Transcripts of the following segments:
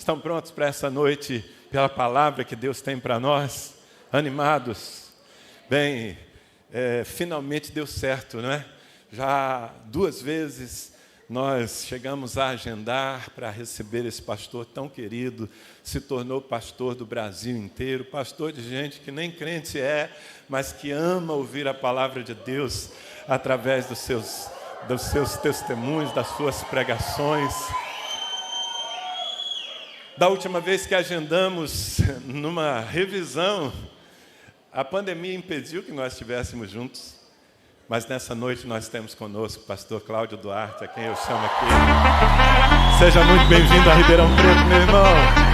Estão prontos para essa noite, pela palavra que Deus tem para nós? Animados? Bem, finalmente deu certo, não é? Já 2 vezes nós chegamos a agendar para receber esse pastor tão querido, se tornou pastor do Brasil inteiro, pastor de gente que nem crente mas que ama ouvir a palavra de Deus através dos seus testemunhos, das suas pregações. Da última vez que agendamos numa revisão, a pandemia impediu que nós estivéssemos juntos, mas nessa noite nós temos conosco o pastor Cláudio Duarte, a quem eu chamo aqui. Seja muito bem-vindo a Ribeirão Preto, meu irmão.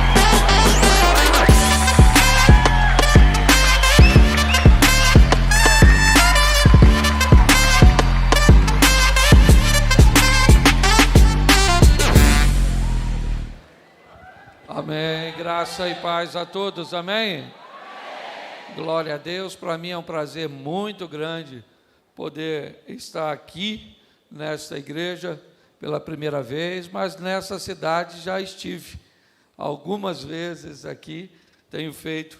Amém, graça e paz a todos, amém? Glória a Deus, para mim é um prazer muito grande poder estar aqui nesta igreja pela primeira vez, mas nessa cidade já estive algumas vezes aqui, tenho feito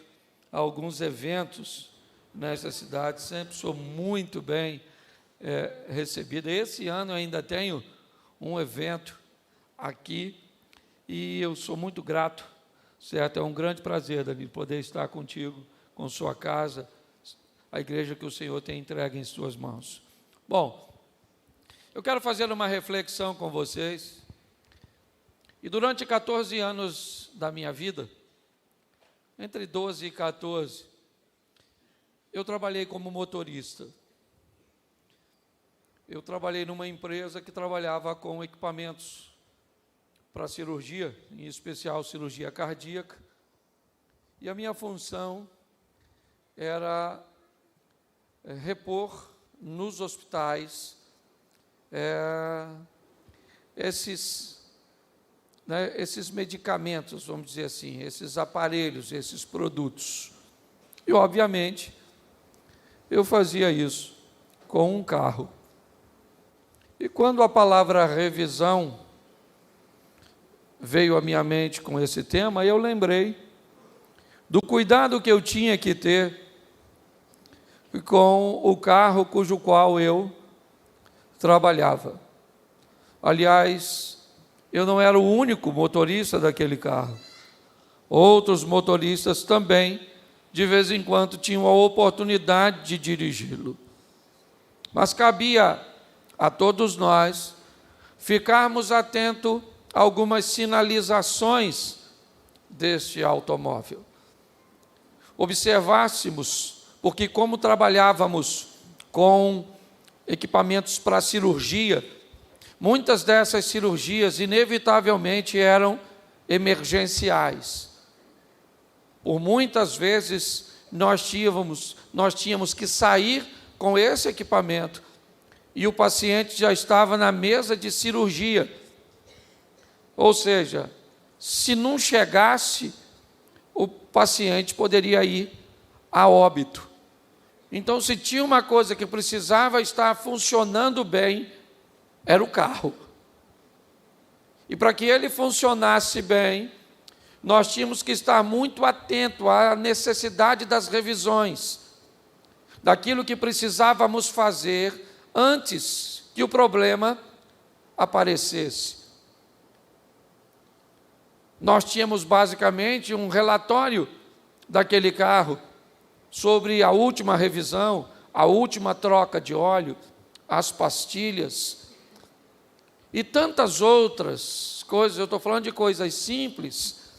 alguns eventos nessa cidade, sempre sou muito bem recebido. Esse ano eu ainda tenho um evento aqui, e eu sou muito grato, certo? É um grande prazer, Davi, poder estar contigo, com sua casa, a igreja que o Senhor tem entregue em suas mãos. Bom, eu quero fazer uma reflexão com vocês. E durante 14 anos da minha vida, entre 12 e 14, eu trabalhei como motorista. Eu trabalhei numa empresa que trabalhava com equipamentos para cirurgia, em especial cirurgia cardíaca, e a minha função era repor nos hospitais esses medicamentos, vamos dizer assim, esses aparelhos, esses produtos. E, obviamente, eu fazia isso com um carro. E quando a palavra revisão veio à minha mente com esse tema, eu lembrei do cuidado que eu tinha que ter com o carro cujo qual eu trabalhava. Aliás, eu não era o único motorista daquele carro. Outros motoristas também, de vez em quando, tinham a oportunidade de dirigi-lo. Mas cabia a todos nós ficarmos atentos algumas sinalizações deste automóvel. Observássemos, porque como trabalhávamos com equipamentos para cirurgia, muitas dessas cirurgias inevitavelmente eram emergenciais. Por muitas vezes nós tínhamos que sair com esse equipamento e o paciente já estava na mesa de cirurgia. Ou seja, se não chegasse, o paciente poderia ir a óbito. Então, se tinha uma coisa que precisava estar funcionando bem, era o carro. E para que ele funcionasse bem, nós tínhamos que estar muito atentos à necessidade das revisões, daquilo que precisávamos fazer antes que o problema aparecesse. Nós tínhamos basicamente um relatório daquele carro sobre a última revisão, a última troca de óleo, as pastilhas e tantas outras coisas. Eu estou falando de coisas simples,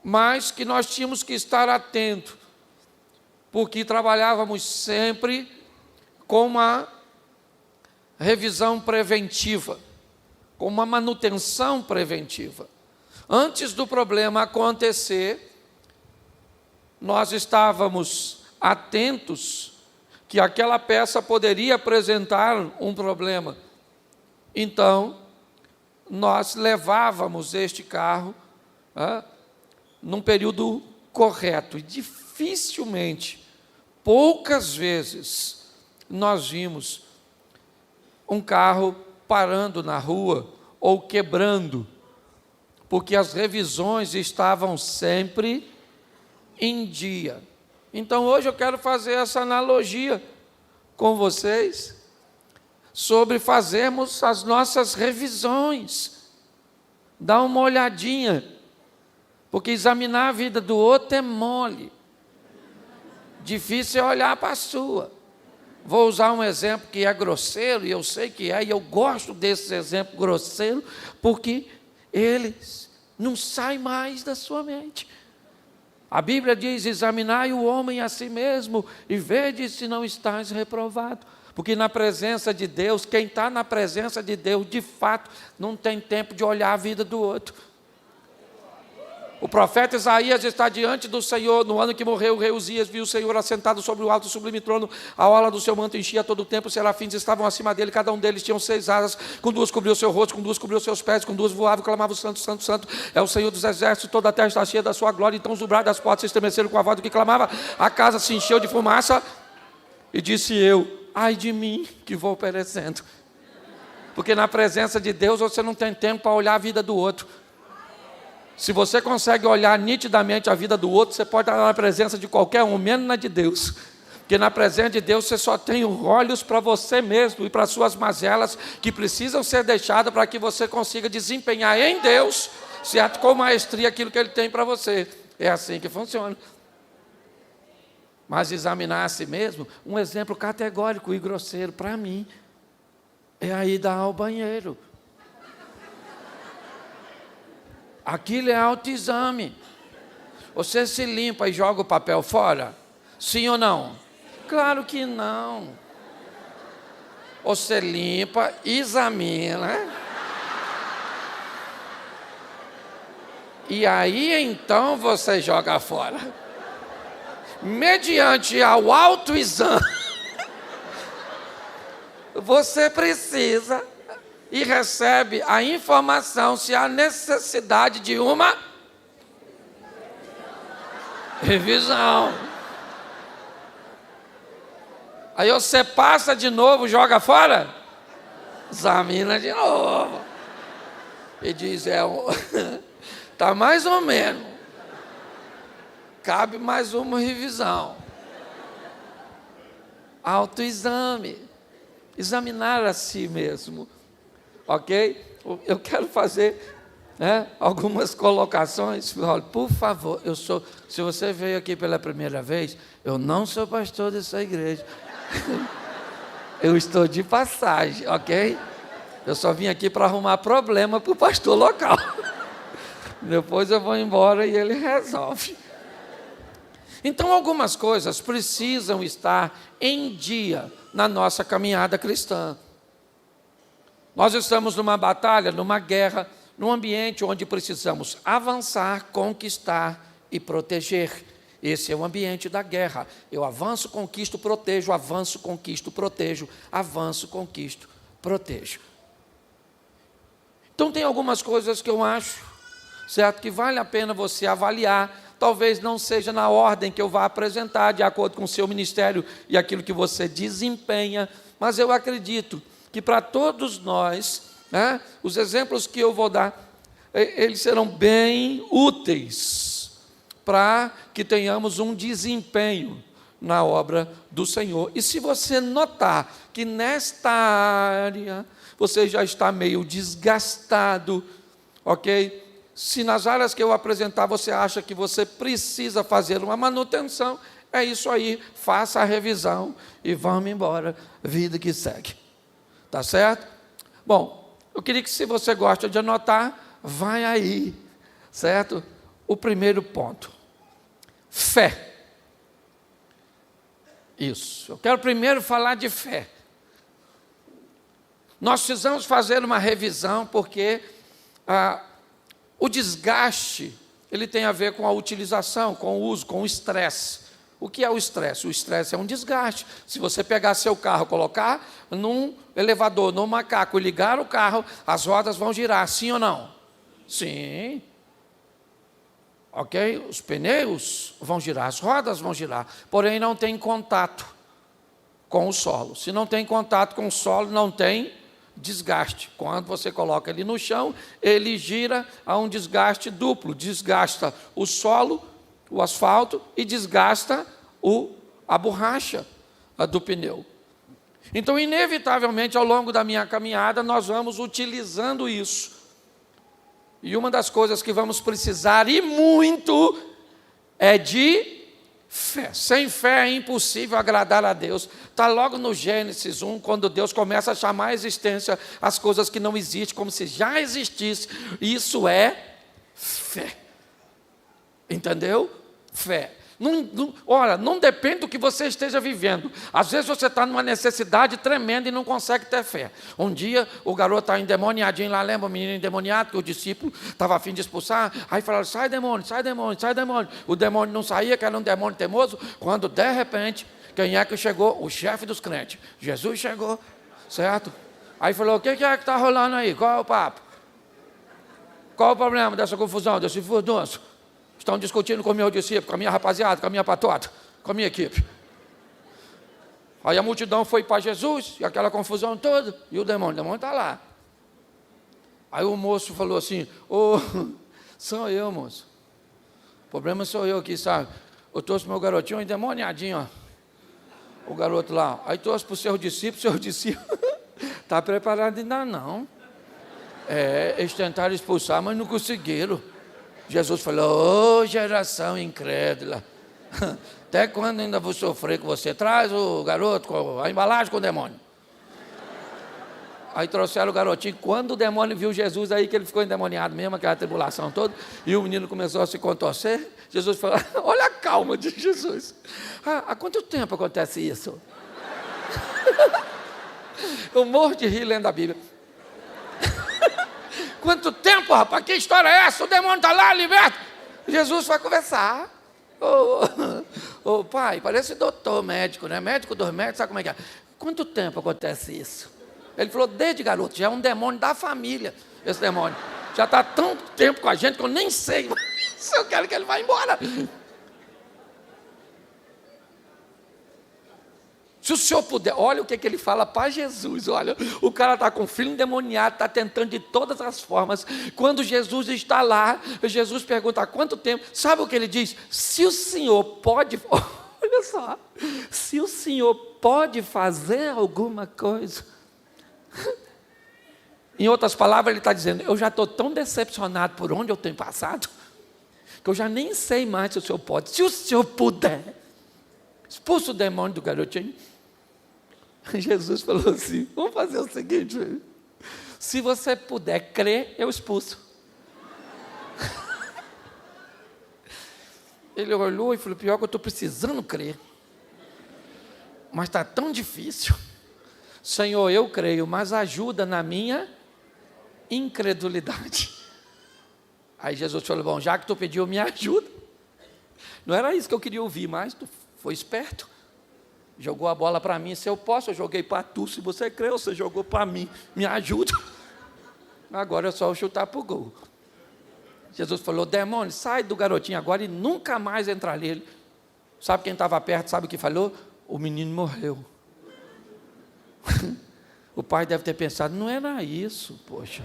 mas que nós tínhamos que estar atentos, porque trabalhávamos sempre com uma revisão preventiva, com uma manutenção preventiva. Antes do problema acontecer, nós estávamos atentos que aquela peça poderia apresentar um problema. Então, nós levávamos este carro num período correto. E dificilmente, poucas vezes, nós vimos um carro parando na rua ou quebrando porque as revisões estavam sempre em dia. Então hoje eu quero fazer essa analogia com vocês sobre fazermos as nossas revisões. Dá uma olhadinha, porque examinar a vida do outro é mole. Difícil é olhar para a sua. Vou usar um exemplo que é grosseiro, e eu sei que é, e eu gosto desses exemplos grosseiros, porque eles não saem mais da sua mente. A Bíblia diz: examinai o homem a si mesmo, e vede se não estás reprovado. Porque na presença de Deus, quem está na presença de Deus, de fato, não tem tempo de olhar a vida do outro. O profeta Isaías está diante do Senhor, no ano que morreu o rei Uzias, viu o Senhor assentado sobre o alto e sublime trono, a orla do seu manto enchia todo o tempo, os serafins estavam acima dele, cada um deles tinha 6 asas, com 2 cobriu o seu rosto, com 2 cobriu os seus pés, com 2 voava e clamava: santo, santo, santo, é o Senhor dos exércitos, toda a terra está cheia da sua glória. Então os umbrais das portas se estremeceram com a voz do que clamava, a casa se encheu de fumaça, e disse eu: ai de mim, que vou perecendo. Porque na presença de Deus você não tem tempo para olhar a vida do outro. Se você consegue olhar nitidamente a vida do outro, você pode estar na presença de qualquer um, menos na de Deus. Porque na presença de Deus você só tem olhos para você mesmo e para as suas mazelas que precisam ser deixadas para que você consiga desempenhar em Deus, certo, com maestria, aquilo que Ele tem para você. É assim que funciona. Mas examinar a si mesmo, um exemplo categórico e grosseiro para mim, é a ida ao banheiro. Aquilo é autoexame. Você se limpa e joga o papel fora? Sim ou não? Claro que não. Você limpa, examina, e aí então você joga fora. Mediante ao autoexame, você precisa e recebe a informação se há necessidade de uma revisão. Aí você passa de novo, joga fora, examina de novo e diz: tá mais ou menos, cabe mais uma revisão. Autoexame, examinar a si mesmo. Ok? Eu quero fazer algumas colocações. Olha, por favor, se você veio aqui pela primeira vez, eu não sou pastor dessa igreja. Eu estou de passagem, ok? Eu só vim aqui para arrumar problema para o pastor local. Depois eu vou embora e ele resolve. Então, algumas coisas precisam estar em dia na nossa caminhada cristã. Nós estamos numa batalha, numa guerra, num ambiente onde precisamos avançar, conquistar e proteger. Esse é o ambiente da guerra. Eu avanço, conquisto, protejo, avanço, conquisto, protejo, avanço, conquisto, protejo. Então tem algumas coisas que eu acho, certo, que vale a pena você avaliar. Talvez não seja na ordem que eu vá apresentar, de acordo com o seu ministério e aquilo que você desempenha, mas eu acredito que para todos nós, os exemplos que eu vou dar, eles serão bem úteis para que tenhamos um desempenho na obra do Senhor. E se você notar que nesta área você já está meio desgastado, ok? Se nas áreas que eu apresentar você acha que você precisa fazer uma manutenção, é isso aí, faça a revisão e vamos embora, vida que segue. Tá certo? Bom, eu queria que, se você gosta de anotar, vai aí, certo? O primeiro ponto: fé. Isso, eu quero primeiro falar de fé. Nós precisamos fazer uma revisão, porque o desgaste, ele tem a ver com a utilização, com o uso, com o estresse. O que é o estresse? O estresse é um desgaste. Se você pegar seu carro, colocar num elevador, num macaco e ligar o carro, as rodas vão girar, sim ou não? Sim. Ok? Os pneus vão girar, as rodas vão girar, porém não tem contato com o solo. Se não tem contato com o solo, não tem desgaste. Quando você coloca ele no chão, ele gira a um desgaste duplo. Desgasta o solo, o asfalto, e desgasta a borracha do pneu. Então, inevitavelmente, ao longo da minha caminhada, nós vamos utilizando isso. E uma das coisas que vamos precisar, e muito, é de fé. Sem fé é impossível agradar a Deus. Está logo no Gênesis 1, quando Deus começa a chamar à existência as coisas que não existem, como se já existisse. Isso é fé. Entendeu? Fé. Olha, não depende do que você esteja vivendo. Às vezes você está numa necessidade tremenda e não consegue ter fé. Um dia o garoto está endemoniadinho lá, lembra o menino endemoniado que o discípulo estava a fim de expulsar? Aí falaram, sai demônio, sai demônio, sai demônio. O demônio não saía, que era um demônio teimoso, quando de repente, quem é que chegou? O chefe dos crentes. Jesus chegou, certo? Aí falou, o que é que está rolando aí? Qual é o papo? Qual é o problema dessa confusão, desse furdunço? Estão discutindo com o meu discípulo, com a minha rapaziada, com a minha patota, com a minha equipe. Aí a multidão foi para Jesus, e aquela confusão toda, e o demônio está lá. Aí o moço falou assim, sou eu, moço. O problema sou eu aqui, sabe? Eu trouxe meu garotinho endemoniadinho, ó. O garoto lá. Aí trouxe para o seu discípulo está preparado ainda não. Eles tentaram expulsar, mas não conseguiram. Jesus falou, geração incrédula, até quando ainda vou sofrer com você? Traz o garoto, a embalagem com o demônio. Aí trouxeram o garotinho. Quando o demônio viu Jesus, aí que ele ficou endemoniado mesmo, aquela tribulação toda, e o menino começou a se contorcer. Jesus falou, olha a calma de Jesus. Há quanto tempo acontece isso? Eu morro de rir lendo a Bíblia. Quanto tempo, rapaz? Que história é essa? O demônio está lá, liberta. Jesus vai conversar. Pai, parece doutor, médico, né? Médico dos médicos, sabe como é que é? Quanto tempo acontece isso? Ele falou, desde garoto, já é um demônio da família, esse demônio. Já está há tanto tempo com a gente que eu nem sei se eu quero que ele vá embora. Se o senhor puder, olha o que ele fala para Jesus, olha, o cara está com o filho endemoniado, está tentando de todas as formas. Quando Jesus está lá, Jesus pergunta há quanto tempo, sabe o que ele diz? Se o senhor pode, olha só, se o senhor pode fazer alguma coisa. Em outras palavras, ele está dizendo, eu já estou tão decepcionado por onde eu tenho passado, que eu já nem sei mais se o senhor pode. Se o senhor puder, expulsa o demônio do garotinho. Jesus falou assim, vamos fazer o seguinte, se você puder crer, eu expulso. Ele olhou e falou, pior que eu estou precisando crer, mas está tão difícil. Senhor, eu creio, mas ajuda na minha incredulidade. Aí Jesus falou, bom, já que tu pediu, me ajuda. Não era isso que eu queria ouvir, mas tu foi esperto. Jogou a bola para mim, se eu posso, eu joguei para tu, se você creu, você jogou para mim, me ajuda. Agora é só eu chutar para o gol. Jesus falou, demônio, sai do garotinho agora e nunca mais entrar nele. Sabe quem estava perto, sabe o que falou? O menino morreu. O pai deve ter pensado, não era isso, poxa.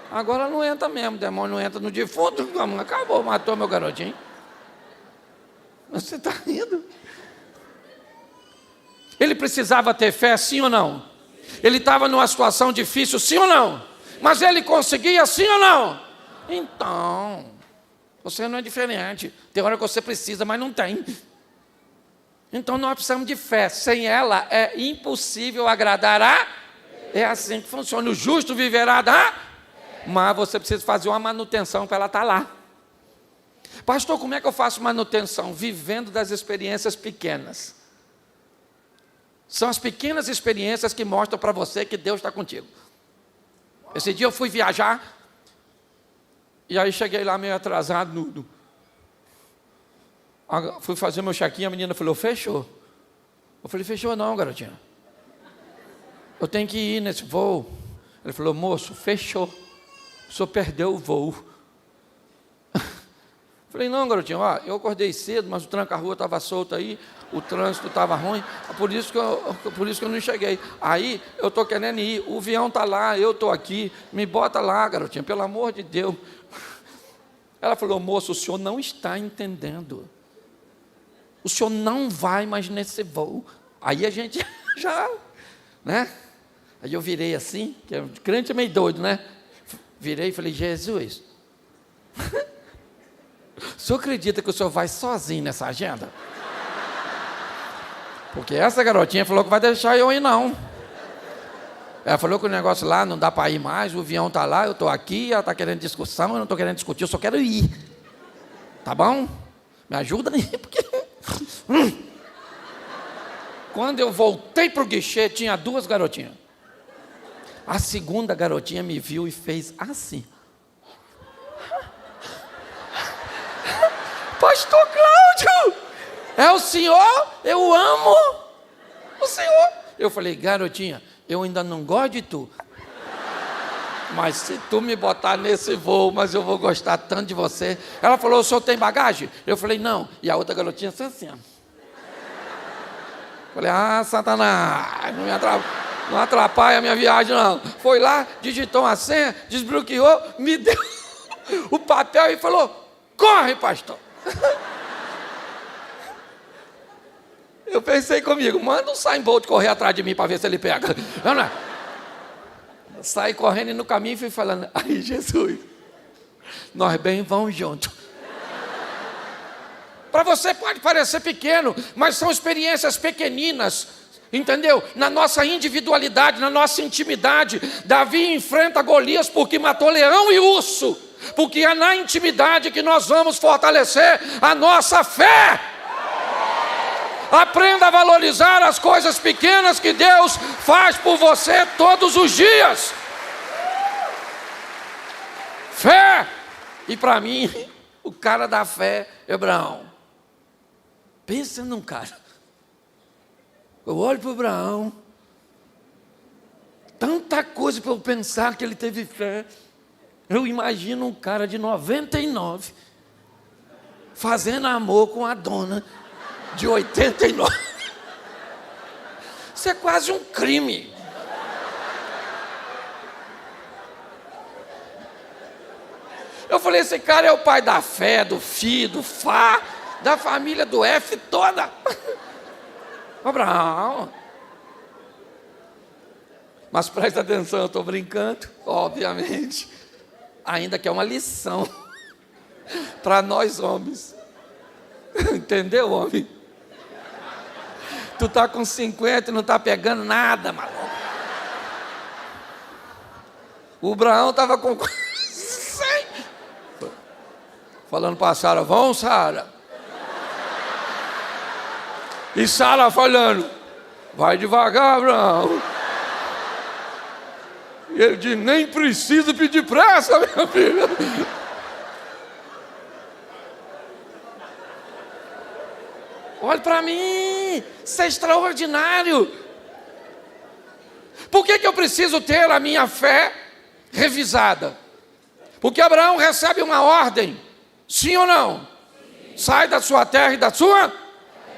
Agora não entra mesmo, o demônio não entra no defunto, acabou, matou meu garotinho. Você está rindo? Ele precisava ter fé, sim ou não? Ele estava numa situação difícil, sim ou não? Mas ele conseguia, sim ou não? Então, você não é diferente. Tem hora que você precisa, mas não tem. Então nós precisamos de fé. Sem ela é impossível agradar a... É assim que funciona. O justo viverá da... Mas você precisa fazer uma manutenção para ela estar lá. Pastor, como é que eu faço manutenção? Vivendo das experiências pequenas. São as pequenas experiências que mostram para você que Deus está contigo. Esse dia eu fui viajar, e aí cheguei lá meio atrasado, fui fazer meu check-in, a menina falou, fechou. Eu falei, fechou não, garotinha. Eu tenho que ir nesse voo. Ele falou, moço, fechou. O senhor perdeu o voo. Falei, não, garotinho, ó, eu acordei cedo, mas o tranca-rua estava solto aí, o trânsito estava ruim, por isso que eu não cheguei. Aí eu estou querendo ir, o avião está lá, eu estou aqui, me bota lá, garotinha, pelo amor de Deus. Ela falou, moço, o senhor não está entendendo. O senhor não vai mais nesse voo. Aí a gente já, né? Aí eu virei assim, que o crente é meio doido, né? Virei e falei, Jesus, o senhor acredita que o senhor vai sozinho nessa agenda? Porque essa garotinha falou que vai deixar eu ir, não. Ela falou que o negócio lá não dá para ir mais, o avião está lá, eu estou aqui, ela está querendo discussão, eu não estou querendo discutir, eu só quero ir. Tá bom? Me ajuda aí, porque... Quando eu voltei para o guichê, tinha 2 garotinhas. A segunda garotinha me viu e fez assim. Pastor Cláudio, é o senhor? Eu amo o senhor. Eu falei, garotinha, eu ainda não gosto de tu. Mas se tu me botar nesse voo, mas eu vou gostar tanto de você. Ela falou, o senhor tem bagagem? Eu falei, não. E a outra garotinha assim, ó. Falei, Satanás, não atrapalha a minha viagem, não. Foi lá, digitou uma senha, desbloqueou, me deu o papel e falou, corre, pastor. Eu pensei comigo, manda um Usain Bolt correr atrás de mim para ver se ele pega. Saí correndo e no caminho fui falando, ai Jesus, nós bem vamos juntos. Para você pode parecer pequeno, mas são experiências pequeninas, entendeu? Na nossa individualidade, na nossa intimidade. Davi enfrenta Golias porque matou leão e urso, porque é na intimidade que nós vamos fortalecer a nossa fé. Aprenda a valorizar as coisas pequenas que Deus faz por você todos os dias. Fé. E para mim, o cara da fé é Abraão. Pensa num cara. Eu olho para o Abraão. Tanta coisa para eu pensar que ele teve fé. Eu imagino um cara de 99 fazendo amor com a dona de 89. Isso é quase um crime. Eu falei, esse cara é o pai da fé, do Fi, do Fá, da família do F toda. Abraão. Mas presta atenção, eu estou brincando, obviamente. Ainda que é uma lição para nós homens. Entendeu, homem? Tu tá com 50 e não tá pegando nada, maluco. O Abraão estava com 100. Falando para Sara, vamos, Sara. E Sara falando, vai devagar, Abraão. E ele diz, nem precisa pedir pressa, minha filha. Olha para mim, isso é extraordinário. Por que eu preciso ter a minha fé revisada? Porque Abraão recebe uma ordem, sim ou não? Sim. Sai da sua terra e da sua...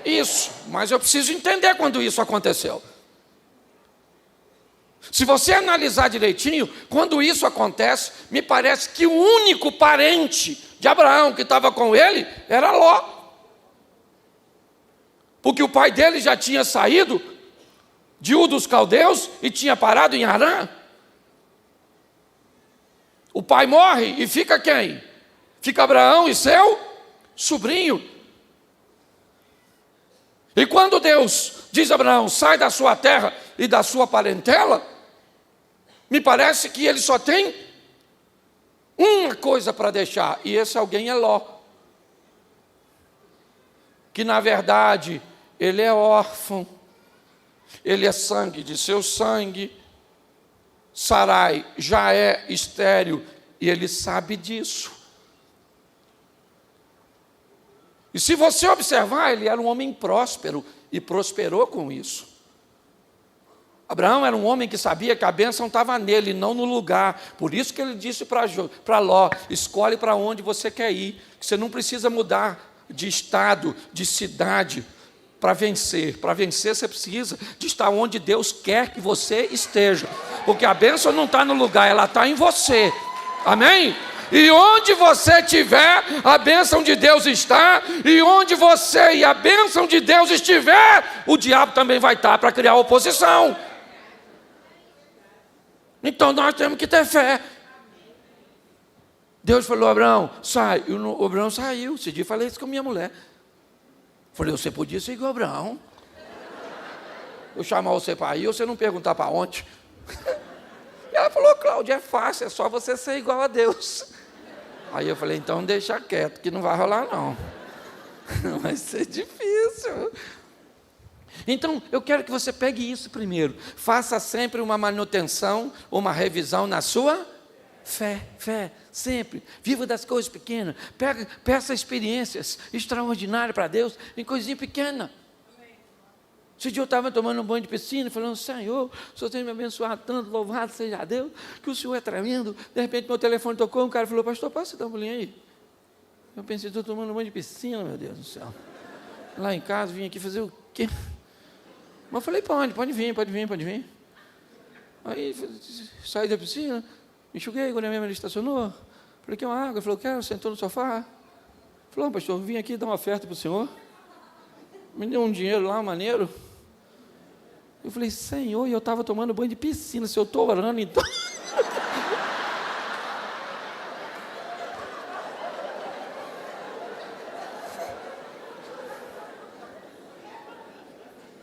Isso, mas eu preciso entender quando isso aconteceu. Se você analisar direitinho, quando isso acontece, me parece que o único parente de Abraão que estava com ele era Ló. Porque o pai dele já tinha saído de Ur dos Caldeus e tinha parado em Harã. O pai morre e fica quem? Fica Abraão e seu sobrinho. E quando Deus diz a Abraão, sai da sua terra e da sua parentela, me parece que ele só tem uma coisa para deixar, e esse alguém é Ló. Que na verdade, ele é órfão, ele é sangue de seu sangue, Sarai já é estéril, e ele sabe disso. E se você observar, ele era um homem próspero, e prosperou com isso. Abraão era um homem que sabia que a bênção estava nele, não no lugar. Por isso que ele disse para Ló, escolhe para onde você quer ir. Você não precisa mudar de estado, de cidade, para vencer. Para vencer você precisa de estar onde Deus quer que você esteja. Porque a bênção não está no lugar, ela está em você. Amém? E onde você estiver, a bênção de Deus está. E onde você e a bênção de Deus estiver, o diabo também vai estar para criar oposição. Então nós temos que ter fé. Deus falou, Abraão, sai. E o Abraão saiu. Esse dia eu falei isso com a minha mulher. Falei, você podia ser igual a Abraão. Eu chamar você para ir, você não perguntar para onde. E ela falou, Cláudia, é fácil, é só você ser igual a Deus. Aí eu falei, então deixa quieto, que não vai rolar não. Vai ser difícil. Então, eu quero que você pegue isso primeiro. Faça sempre uma manutenção, uma revisão na sua fé, sempre. Viva das coisas pequenas. Peça experiências extraordinárias para Deus em coisinha pequena. Esse dia eu estava tomando um banho de piscina, falando, Senhor, o Senhor tem me abençoado tanto, louvado seja Deus, que o Senhor é tremendo. De repente, meu telefone tocou, um cara falou, pastor, passa dar um pulinho aí. Eu pensei, estou tomando um banho de piscina, meu Deus do céu. Lá em casa, vim aqui fazer o quê? Mas eu falei, pode vir. Aí, saí da piscina, enxuguei, quando ele estacionou. Falei, quer uma água? Ele falou, quero, sentou no sofá. Falou, pastor, vim aqui dar uma oferta para o senhor. Me deu um dinheiro lá, maneiro. Eu falei, Senhor, e eu estava tomando banho de piscina, se eu estou orando, então...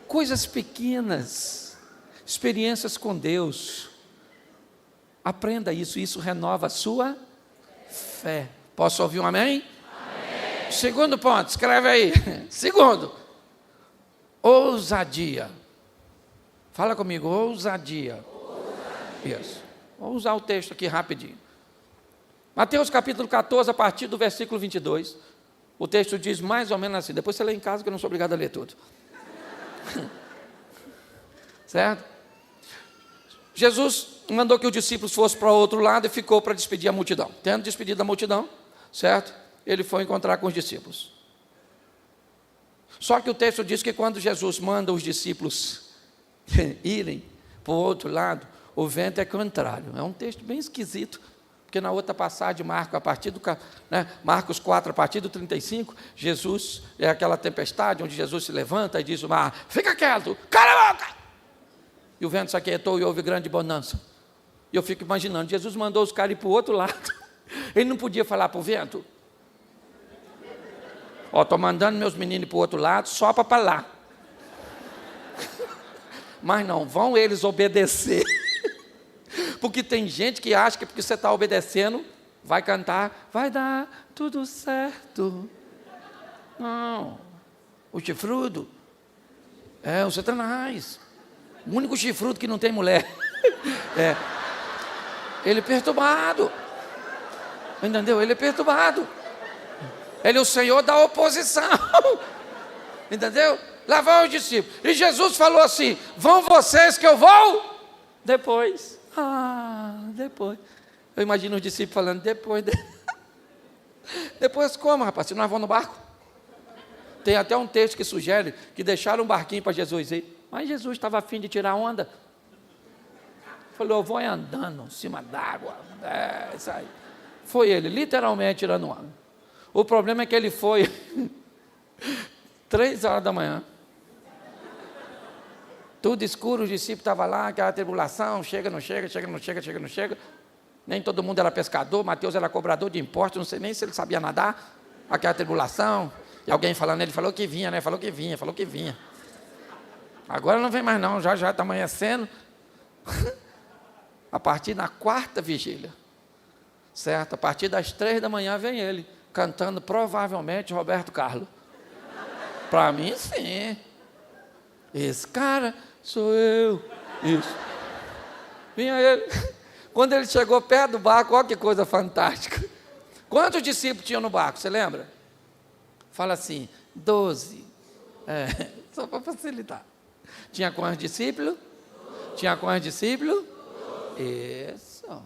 Coisas pequenas, experiências com Deus. Aprenda isso, isso renova a sua fé. Posso ouvir um amém? Amém. Segundo ponto, escreve aí. Segundo, ousadia. Fala comigo, ousadia. Isso. Vou usar o texto aqui rapidinho. Mateus capítulo 14, a partir do versículo 22. O texto diz mais ou menos assim. Depois você lê em casa, que eu não sou obrigado a ler tudo. Certo? Jesus mandou que os discípulos fossem para o outro lado e ficou para despedir a multidão. Tendo despedido a multidão, certo? Ele foi encontrar com os discípulos. Só que o texto diz que quando Jesus manda os discípulos irem para o outro lado, o vento é contrário. É um texto bem esquisito, porque na outra passagem, Marcos 4, a partir do 35, Jesus, é aquela tempestade onde Jesus se levanta e diz ao mar, fica quieto, cala a boca! E o vento se aquietou e houve grande bonança. E eu fico imaginando, Jesus mandou os caras ir para o outro lado. Ele não podia falar para o vento, estou mandando meus meninos para o outro lado, só para lá. Mas não, vão eles obedecer. Porque tem gente que acha que porque você está obedecendo, vai cantar, vai dar tudo certo. Não. O chifrudo é o Satanás. O único chifrudo que não tem mulher. Ele é perturbado. Entendeu? Ele é perturbado. Ele é o Senhor da oposição. Entendeu? Lá vão os discípulos. E Jesus falou assim, vão vocês que eu vou depois. Depois. Eu imagino os discípulos falando, depois. Depois como, rapaz? Se nós vamos no barco? Tem até um texto que sugere que deixaram um barquinho para Jesus ir. Mas Jesus estava a fim de tirar onda. Falou, eu vou andando em cima d'água. Isso aí. Foi ele, literalmente tirando onda. O problema é que ele foi 3 horas da manhã. Tudo escuro, os discípulos estavam lá, aquela tribulação, chega, não chega. Nem todo mundo era pescador, Mateus era cobrador de impostos, não sei nem se ele sabia nadar, aquela tribulação. E alguém falando, ele falou que vinha, né? Falou que vinha. Agora não vem mais não, já está amanhecendo. A partir da 4ª vigília, certo? A partir das 3 da manhã vem ele, cantando provavelmente Roberto Carlos. Para mim, sim. Esse cara sou eu. Isso. Vinha ele. Quando ele chegou perto do barco, olha que coisa fantástica. Quantos discípulos tinham no barco, você lembra? Fala assim, 12. Só para facilitar. Tinha quantos discípulos? Tinha quantos discípulos? Isso.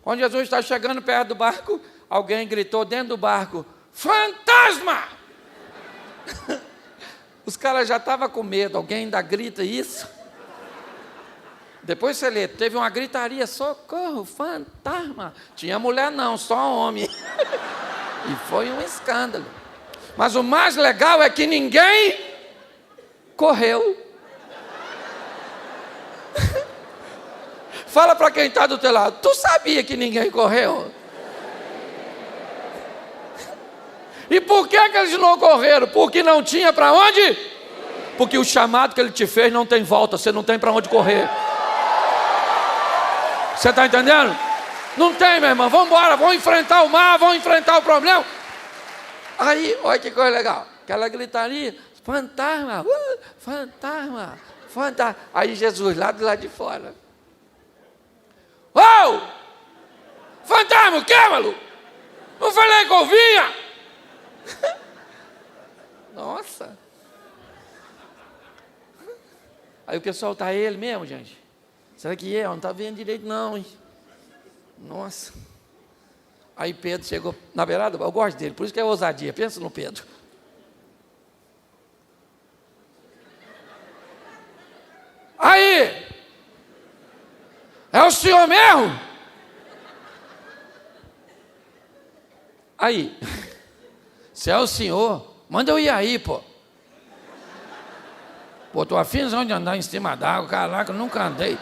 Quando Jesus está chegando perto do barco, alguém gritou dentro do barco: fantasma! Os caras já estavam com medo, alguém ainda grita isso. Depois você lê, teve uma gritaria: socorro, fantasma. Tinha mulher não, só homem. E foi um escândalo. Mas o mais legal é que ninguém correu. Fala para quem está do teu lado: tu sabia que ninguém correu? E por que eles não correram? Porque não tinha para onde? Porque o chamado que ele te fez não tem volta, você não tem para onde correr. Você está entendendo? Não tem, meu irmão. Vamos embora, vamos enfrentar o mar, vamos enfrentar o problema. Aí, olha que coisa legal. Aquela gritaria: fantasma, fantasma, fantasma. Aí Jesus lá do lado de fora: oh! Fantasma, o quê, maluco? Não falei que ouvia? Nossa. Aí o pessoal está ele mesmo, gente. Será que é? Não está vendo direito não, hein? Nossa. Aí Pedro chegou na beirada, eu gosto dele, por isso que é ousadia. Pensa no Pedro. Aí, é o senhor mesmo? Aí, se é o senhor, manda eu ir aí, pô. Pô, tô afinzão de andar em cima d'água, caraca, eu nunca andei.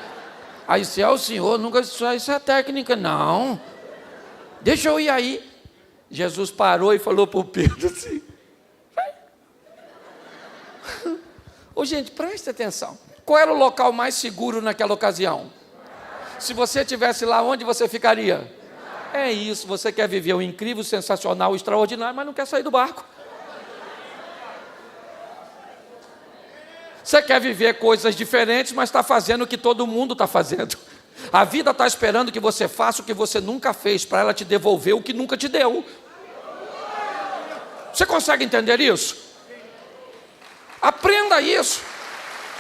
Aí, se é o senhor, nunca, isso é técnica, não. Deixa eu ir aí. Jesus parou e falou para o Pedro assim: ô, gente, preste atenção. Qual era o local mais seguro naquela ocasião? Se você estivesse lá, onde você ficaria? É isso, você quer viver o incrível, sensacional, extraordinário, mas não quer sair do barco. Você quer viver coisas diferentes, mas está fazendo o que todo mundo está fazendo. A vida está esperando que você faça o que você nunca fez, para ela te devolver o que nunca te deu. Você consegue entender isso? Aprenda isso.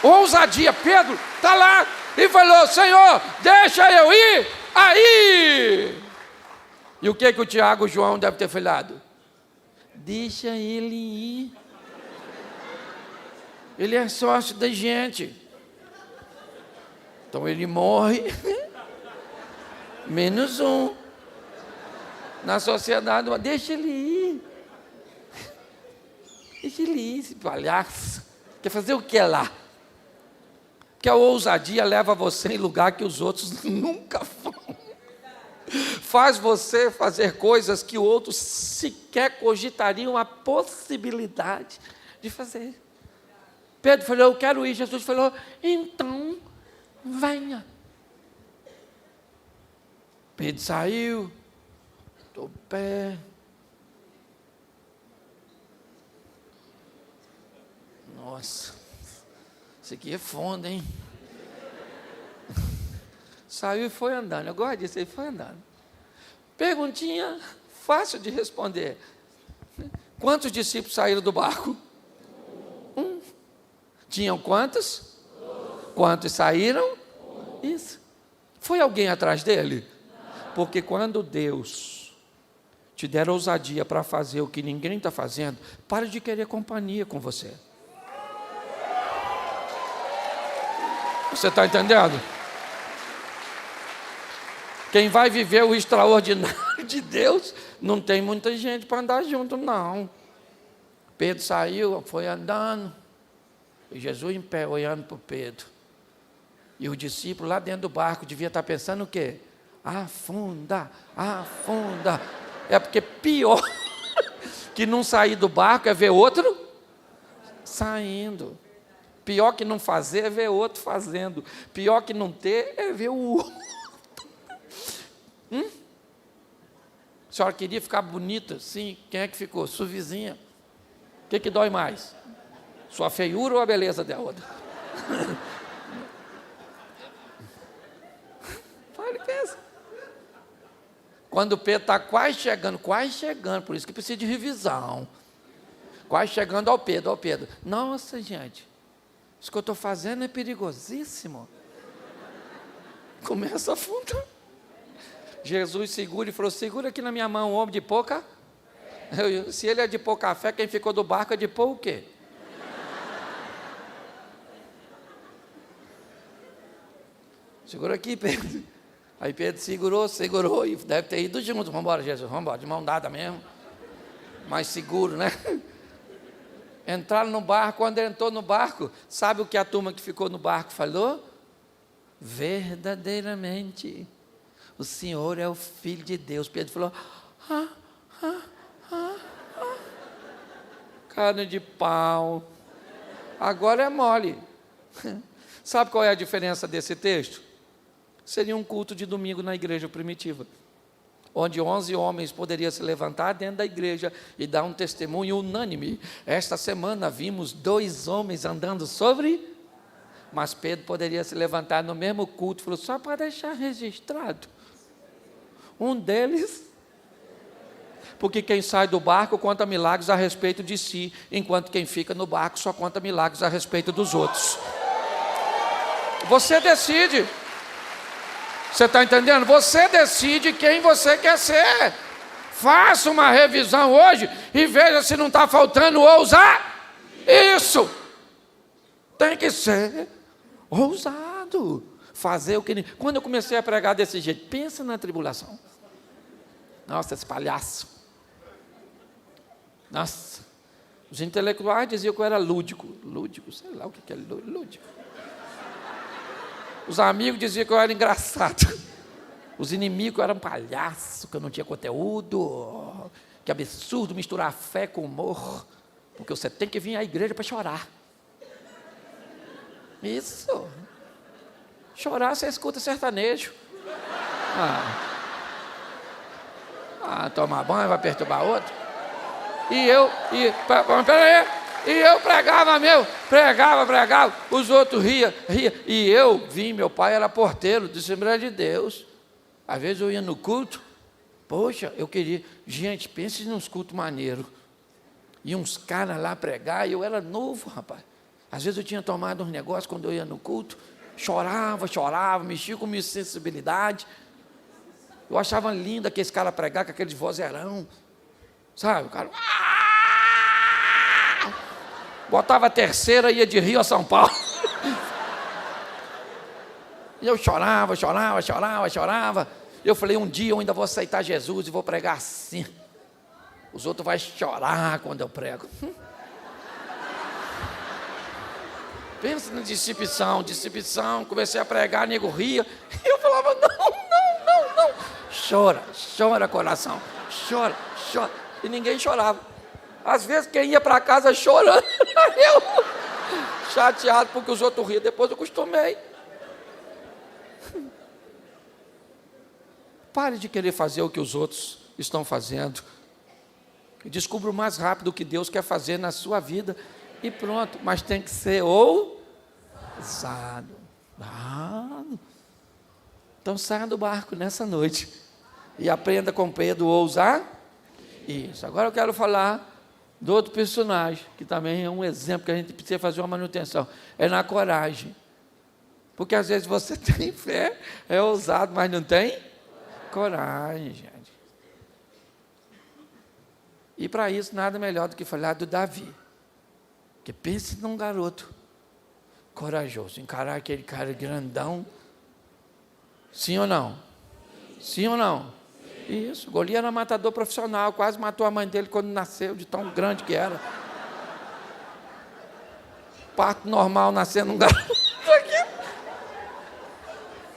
Ousadia. Pedro está lá e falou: Senhor, deixa eu ir aí. E o que o Tiago e o João devem ter falado? Deixa ele ir. Ele é sócio da gente. Então ele morre. Menos um. Na sociedade, deixa ele ir. Deixa ele ir, esse palhaço. Quer fazer o que lá? Porque a ousadia leva você em lugar que os outros nunca vão. Faz você fazer coisas que outros sequer cogitariam a possibilidade de fazer. Pedro falou: eu quero ir. Jesus falou: então, venha. Pedro saiu, do pé. Nossa, isso aqui é fundo, hein? Saiu e foi andando. Eu gosto disso, ele foi andando. Perguntinha fácil de responder. Quantos discípulos saíram do barco? Tinham quantos? Quantos saíram? Isso. Foi alguém atrás dele? Porque quando Deus te der ousadia para fazer o que ninguém está fazendo, pare de querer companhia com você. Você está entendendo? Quem vai viver o extraordinário de Deus, não tem muita gente para andar junto, não. Pedro saiu, foi andando, e Jesus em pé, olhando para o Pedro. E o discípulo lá dentro do barco devia estar pensando o quê? Afunda, afunda. É porque pior que não sair do barco é ver outro saindo. Pior que não fazer é ver outro fazendo. Pior que não ter é ver o outro. A senhora queria ficar bonita? Sim. Quem é que ficou? Sua vizinha. O que dói mais? Sua feiura ou a beleza da outra? Fala e pensa. Quando o Pedro está quase chegando, por isso que precisa de revisão. Quase chegando ao Pedro. Nossa, gente, isso que eu estou fazendo é perigosíssimo. Começa a afundar. Jesus segura e falou: segura aqui na minha mão, homem de pouca. Se ele é de pouca fé, quem ficou do barco é de pouco o quê? Segura aqui, Pedro. Aí Pedro segurou e deve ter ido junto. Vamos embora, Jesus, vamos embora, de mão dada mesmo. Mais seguro, né? Entraram no barco. Quando ele entrou no barco, sabe o que a turma que ficou no barco falou? Verdadeiramente, o Senhor é o Filho de Deus. Pedro falou: carne de pau. Agora é mole. Sabe qual é a diferença desse texto? Seria um culto de domingo na igreja primitiva, onde 11 homens poderiam se levantar dentro da igreja e dar um testemunho unânime. Esta semana vimos 2 homens andando sobre... Mas Pedro poderia se levantar no mesmo culto e falou: só para deixar registrado, um deles... Porque quem sai do barco conta milagres a respeito de si, enquanto quem fica no barco só conta milagres a respeito dos outros. Você decide. Você está entendendo? Você decide quem você quer ser. Faça uma revisão hoje e veja se não está faltando ousar. Isso. Tem que ser ousado. Fazer o que... Quando eu comecei a pregar desse jeito, pensa na tribulação. Nossa, esse palhaço. Nossa. Os intelectuais diziam que eu era lúdico. Lúdico, sei lá o que é lúdico. Os amigos diziam que eu era engraçado. Os inimigos que eu era um palhaço, que eu não tinha conteúdo. Que absurdo misturar fé com humor. Porque você tem que vir à igreja para chorar. Isso. Chorar, você escuta sertanejo. Tomar banho, vai perturbar outro. Peraí. E eu pregava, os outros riam. E eu vim, meu pai era porteiro de Assembleia de Deus. Às vezes eu ia no culto, poxa, eu queria... Gente, pense nos cultos maneiros. E uns caras lá pregar, e eu era novo, rapaz. Às vezes eu tinha tomado uns negócios quando eu ia no culto, chorava, mexia com minha sensibilidade. Eu achava lindo aqueles caras pregar com aqueles vozeirão, sabe? O cara... Botava a terceira e ia de Rio a São Paulo. E eu chorava. Eu falei: um dia eu ainda vou aceitar Jesus e vou pregar assim. Os outros vão chorar quando eu prego. Pensa na decepção. Comecei a pregar, nego ria. E eu falava: não. Chora coração. Chora. E ninguém chorava. Às vezes quem ia para casa chorando, eu chateado porque os outros riam. Depois eu acostumei. Pare de querer fazer o que os outros estão fazendo. Descubra o mais rápido o que Deus quer fazer na sua vida. E pronto. Mas tem que ser ousado. Então saia do barco nessa noite e aprenda com Pedro a ousar. Isso. Agora eu quero falar do outro personagem, que também é um exemplo que a gente precisa fazer uma manutenção. É na coragem. Porque às vezes você tem fé, é ousado, mas não tem coragem, gente. E para isso, nada melhor do que falar do Davi. Porque pense num garoto corajoso, encarar aquele cara grandão. Sim ou não? Sim ou não? Isso, Golias era matador profissional, quase matou a mãe dele quando nasceu, de tão grande que era. Parto normal, nascendo um garoto aqui.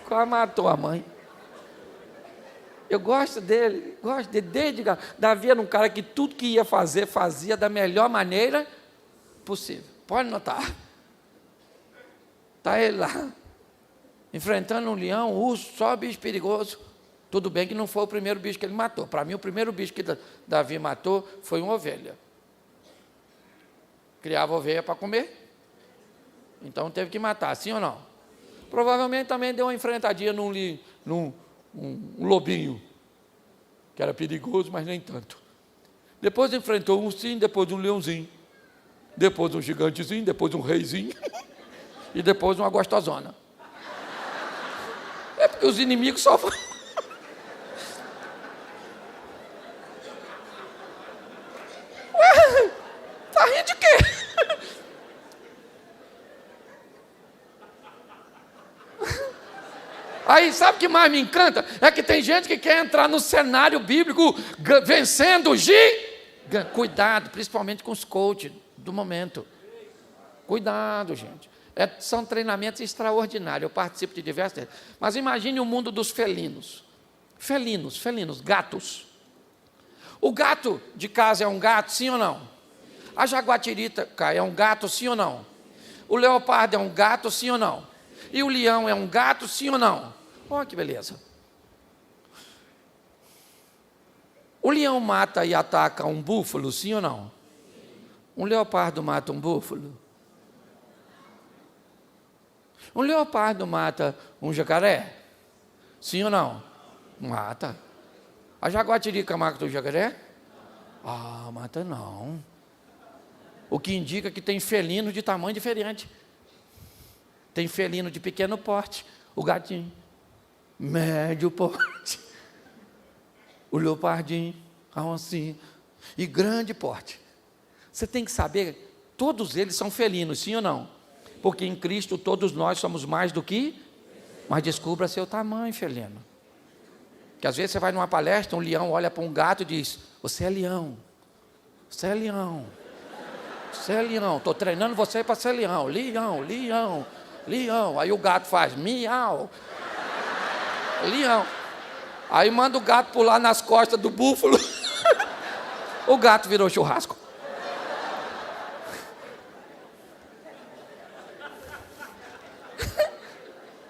Quase matou a mãe. Eu gosto dele, desde Davi era um cara que tudo que ia fazer, fazia da melhor maneira possível. Pode notar. Está ele lá, enfrentando um leão, um urso, só bicho perigoso. Tudo bem que não foi o primeiro bicho que ele matou. Para mim, o primeiro bicho que Davi matou foi uma ovelha. Criava ovelha para comer. Então teve que matar, sim ou não? Provavelmente também deu uma enfrentadinha num lobinho, que era perigoso, mas nem tanto. Depois enfrentou um ursinho, depois um leãozinho, depois um gigantezinho, depois um reizinho e depois uma gostosona. porque os inimigos só vão. Ué, tá rindo de quê? Aí, sabe o que mais me encanta? É que tem gente que quer entrar no cenário bíblico vencendo o gigante. Cuidado, principalmente com os coaches do momento. Cuidado, gente. São treinamentos extraordinários. Eu participo de diversos deles. Mas imagine o mundo dos felinos. Felinos, gatos. O gato de casa é um gato, sim ou não? A jaguatirica é um gato, sim ou não? O leopardo é um gato, sim ou não? E o leão é um gato, sim ou não? Olha que beleza. O leão mata e ataca um búfalo, sim ou não? Um leopardo mata um búfalo? Um leopardo mata um jacaré? Sim ou não? Mata. A jaguatirica mata o jacaré? Ah, mata não. O que indica que tem felino de tamanho diferente. Tem felino de pequeno porte, o gatinho, médio porte, o leopardinho, a oncinha, e grande porte. Você tem que saber, todos eles são felinos, sim ou não? Porque em Cristo todos nós somos mais do que, mas descubra seu tamanho, felino. Que às vezes você vai numa palestra, um leão olha para um gato e diz, você é leão, você é leão, você é leão, estou treinando você para ser leão, leão. Aí o gato faz miau. Leão. Aí manda o gato pular nas costas do búfalo. O gato virou churrasco.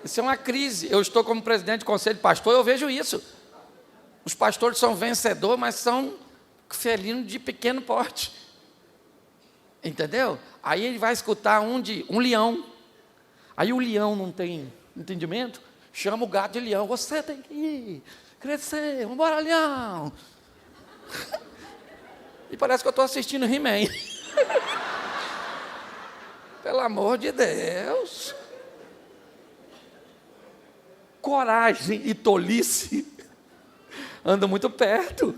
Isso é uma crise. Eu estou como presidente do conselho de pastor, eu vejo isso. Os pastores são vencedores, mas são felinos de pequeno porte. Entendeu? Aí ele vai escutar um leão. Aí o leão não tem entendimento, chama o gato de leão. Você tem que ir, crescer, vamos embora, leão. E parece que eu estou assistindo He-Man. Pelo amor de Deus. Coragem e tolice andam muito perto.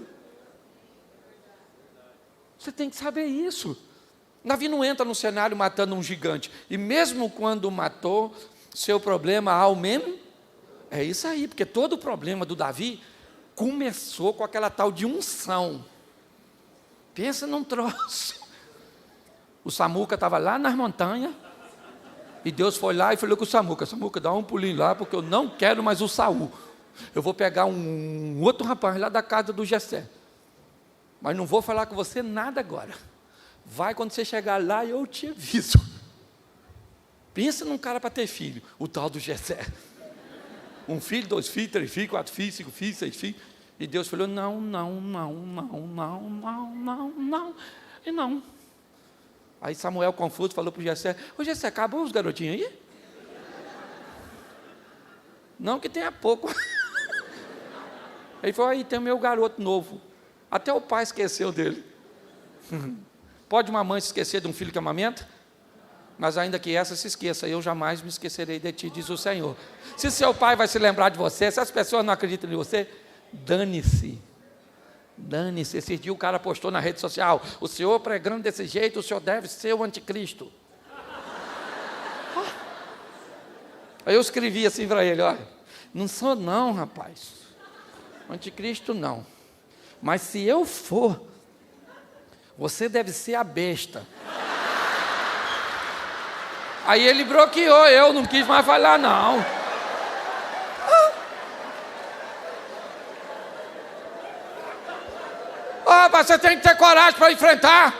Você tem que saber isso. Davi não entra no cenário matando um gigante. E mesmo quando matou, seu problema aumenta. É isso aí, porque todo o problema do Davi começou com aquela tal de unção. Pensa num troço. O Samuca estava lá nas montanhas. E Deus foi lá e falou com o Samuca, Samuca, dá um pulinho lá, porque eu não quero mais o Saul. Eu vou pegar um outro rapaz lá da casa do Jessé. Mas não vou falar com você nada agora. Vai quando você chegar lá, eu te aviso. Pensa num cara para ter filho, o tal do Jessé. 1 filho, 2 filhos, 3 filhos, 4 filhos, 5 filhos, 6 filhos. E Deus falou, não. E não. Aí Samuel, confuso, falou para o Jessé, ô Jessé, acabou os garotinhos aí? Não, que tenha pouco. Ele falou, aí tem o meu garoto novo. Até o pai esqueceu dele. Pode uma mãe se esquecer de um filho que amamenta? Mas ainda que essa se esqueça, eu jamais me esquecerei de ti, diz o Senhor. Se seu pai vai se lembrar de você, se as pessoas não acreditam em você, dane-se. Dane-se. Esse dia o cara postou na rede social, o senhor pregando desse jeito, o senhor deve ser o anticristo. Aí eu escrevi assim para ele, olha, não sou não, rapaz. Anticristo não. Mas se eu for, você deve ser a besta. Aí ele bloqueou, eu não quis mais falar não. Mas você tem que ter coragem para enfrentar.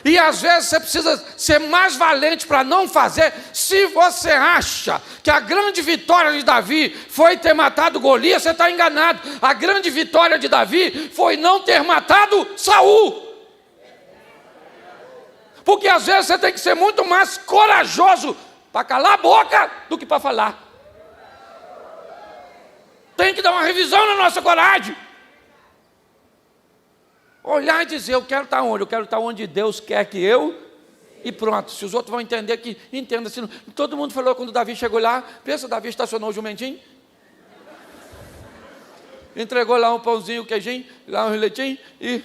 E às vezes você precisa ser mais valente para não fazer. Se você acha que a grande vitória de Davi foi ter matado Golias, você está enganado. A grande vitória de Davi foi não ter matado Saul. Porque às vezes você tem que ser muito mais corajoso para calar a boca do que para falar. Tem que dar uma revisão na nossa coragem. Olhar e dizer, eu quero estar onde? Eu quero estar onde Deus quer que eu e pronto. Se os outros vão entender, que entenda. Se não. Todo mundo falou quando Davi chegou lá, pensa, Davi estacionou o jumentinho, entregou lá um pãozinho, um queijinho, lá um leitinho, e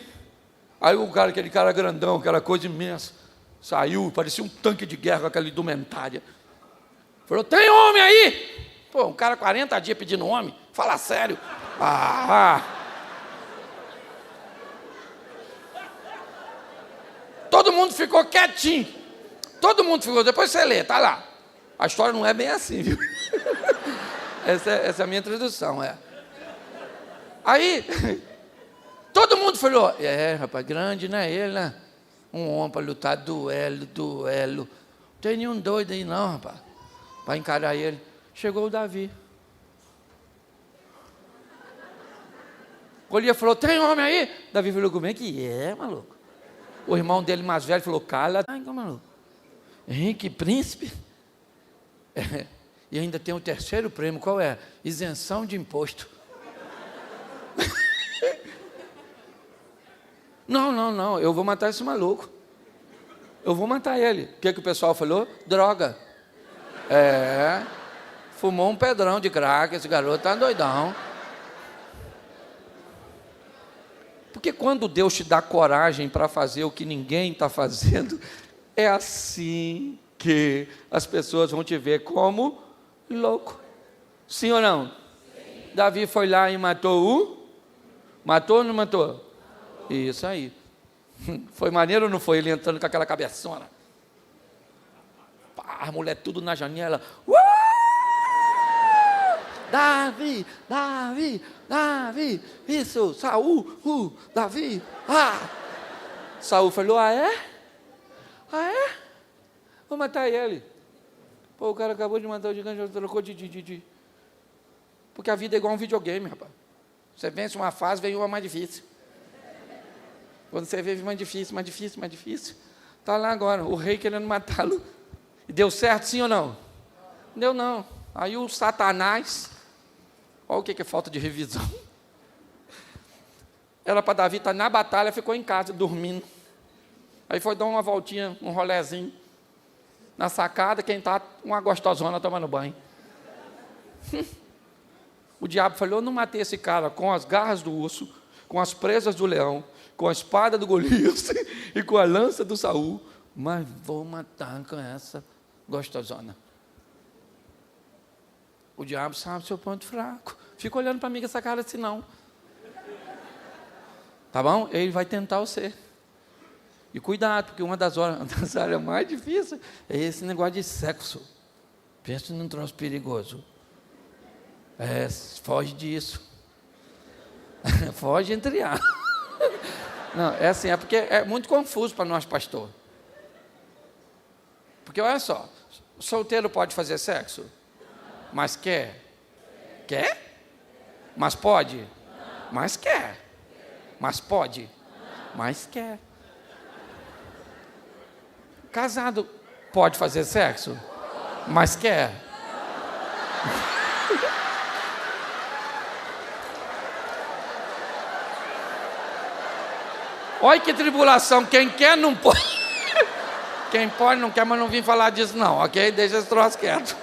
aí o cara, aquele cara grandão, aquela coisa imensa, saiu, parecia um tanque de guerra com aquela indumentária. Falou, tem homem aí? Pô, um cara 40 dias pedindo homem, fala sério. Todo mundo ficou quietinho. Todo mundo ficou, depois você lê, tá lá. A história não é bem assim, viu? Essa é a minha tradução, é. Aí, todo mundo falou, rapaz, grande, né, ele, né? Um homem para lutar, duelo. Não tem nenhum doido aí não, rapaz, para encarar ele. Chegou o Davi. Golias falou, tem homem aí? Davi falou, como é que é, maluco? O irmão dele mais velho falou, cala, maluco. Henrique, príncipe. E ainda tem o terceiro prêmio, qual é? Isenção de imposto. Não, eu vou matar esse maluco. Eu vou matar ele. O que o pessoal falou? Droga. Fumou um pedrão de crack, esse garoto tá doidão. Porque quando Deus te dá coragem para fazer o que ninguém está fazendo, é assim que as pessoas vão te ver como louco. Sim ou não? Sim. Davi foi lá e matou Matou ou não matou? Isso aí. Foi maneiro ou não foi? Ele entrando com aquela cabeçona. Pá, a mulher tudo na janela. Davi, isso, Saul, Davi, Saul falou, é? Vou matar ele. Pô, o cara acabou de matar o gigante, já trocou de. Porque a vida é igual um videogame, rapaz. Você vence uma fase, vem uma mais difícil. Quando você vê mais difícil, está lá agora, o rei querendo matá-lo. E deu certo, sim ou não? Deu não. Aí o Satanás, olha o que é falta de revisão. Era para Davi estar na batalha, ficou em casa, dormindo. Aí foi dar uma voltinha, um rolezinho. Na sacada, quem está, uma gostosona tomando banho. O diabo falou, eu não matei esse cara com as garras do urso, com as presas do leão, com a espada do Golias e com a lança do Saul, mas vou matar com essa gostosona. O diabo sabe o seu ponto fraco. Fica olhando para mim com essa cara assim, não. Tá bom? Ele vai tentar você. E cuidado, porque uma das áreas mais difíceis é esse negócio de sexo. Pensa num troço perigoso. Foge disso. Foge entre aspas. Não, é assim, é porque é muito confuso para nós, pastor. Porque olha só, solteiro pode fazer sexo? Mas quer? Quer? Mas pode? Mas quer? Mas pode? Mas quer? Casado pode fazer sexo? Mas quer? Olha que tribulação, quem quer não pode. Quem pode não quer, mas não vim falar disso não, ok? Deixa esse troço quieto.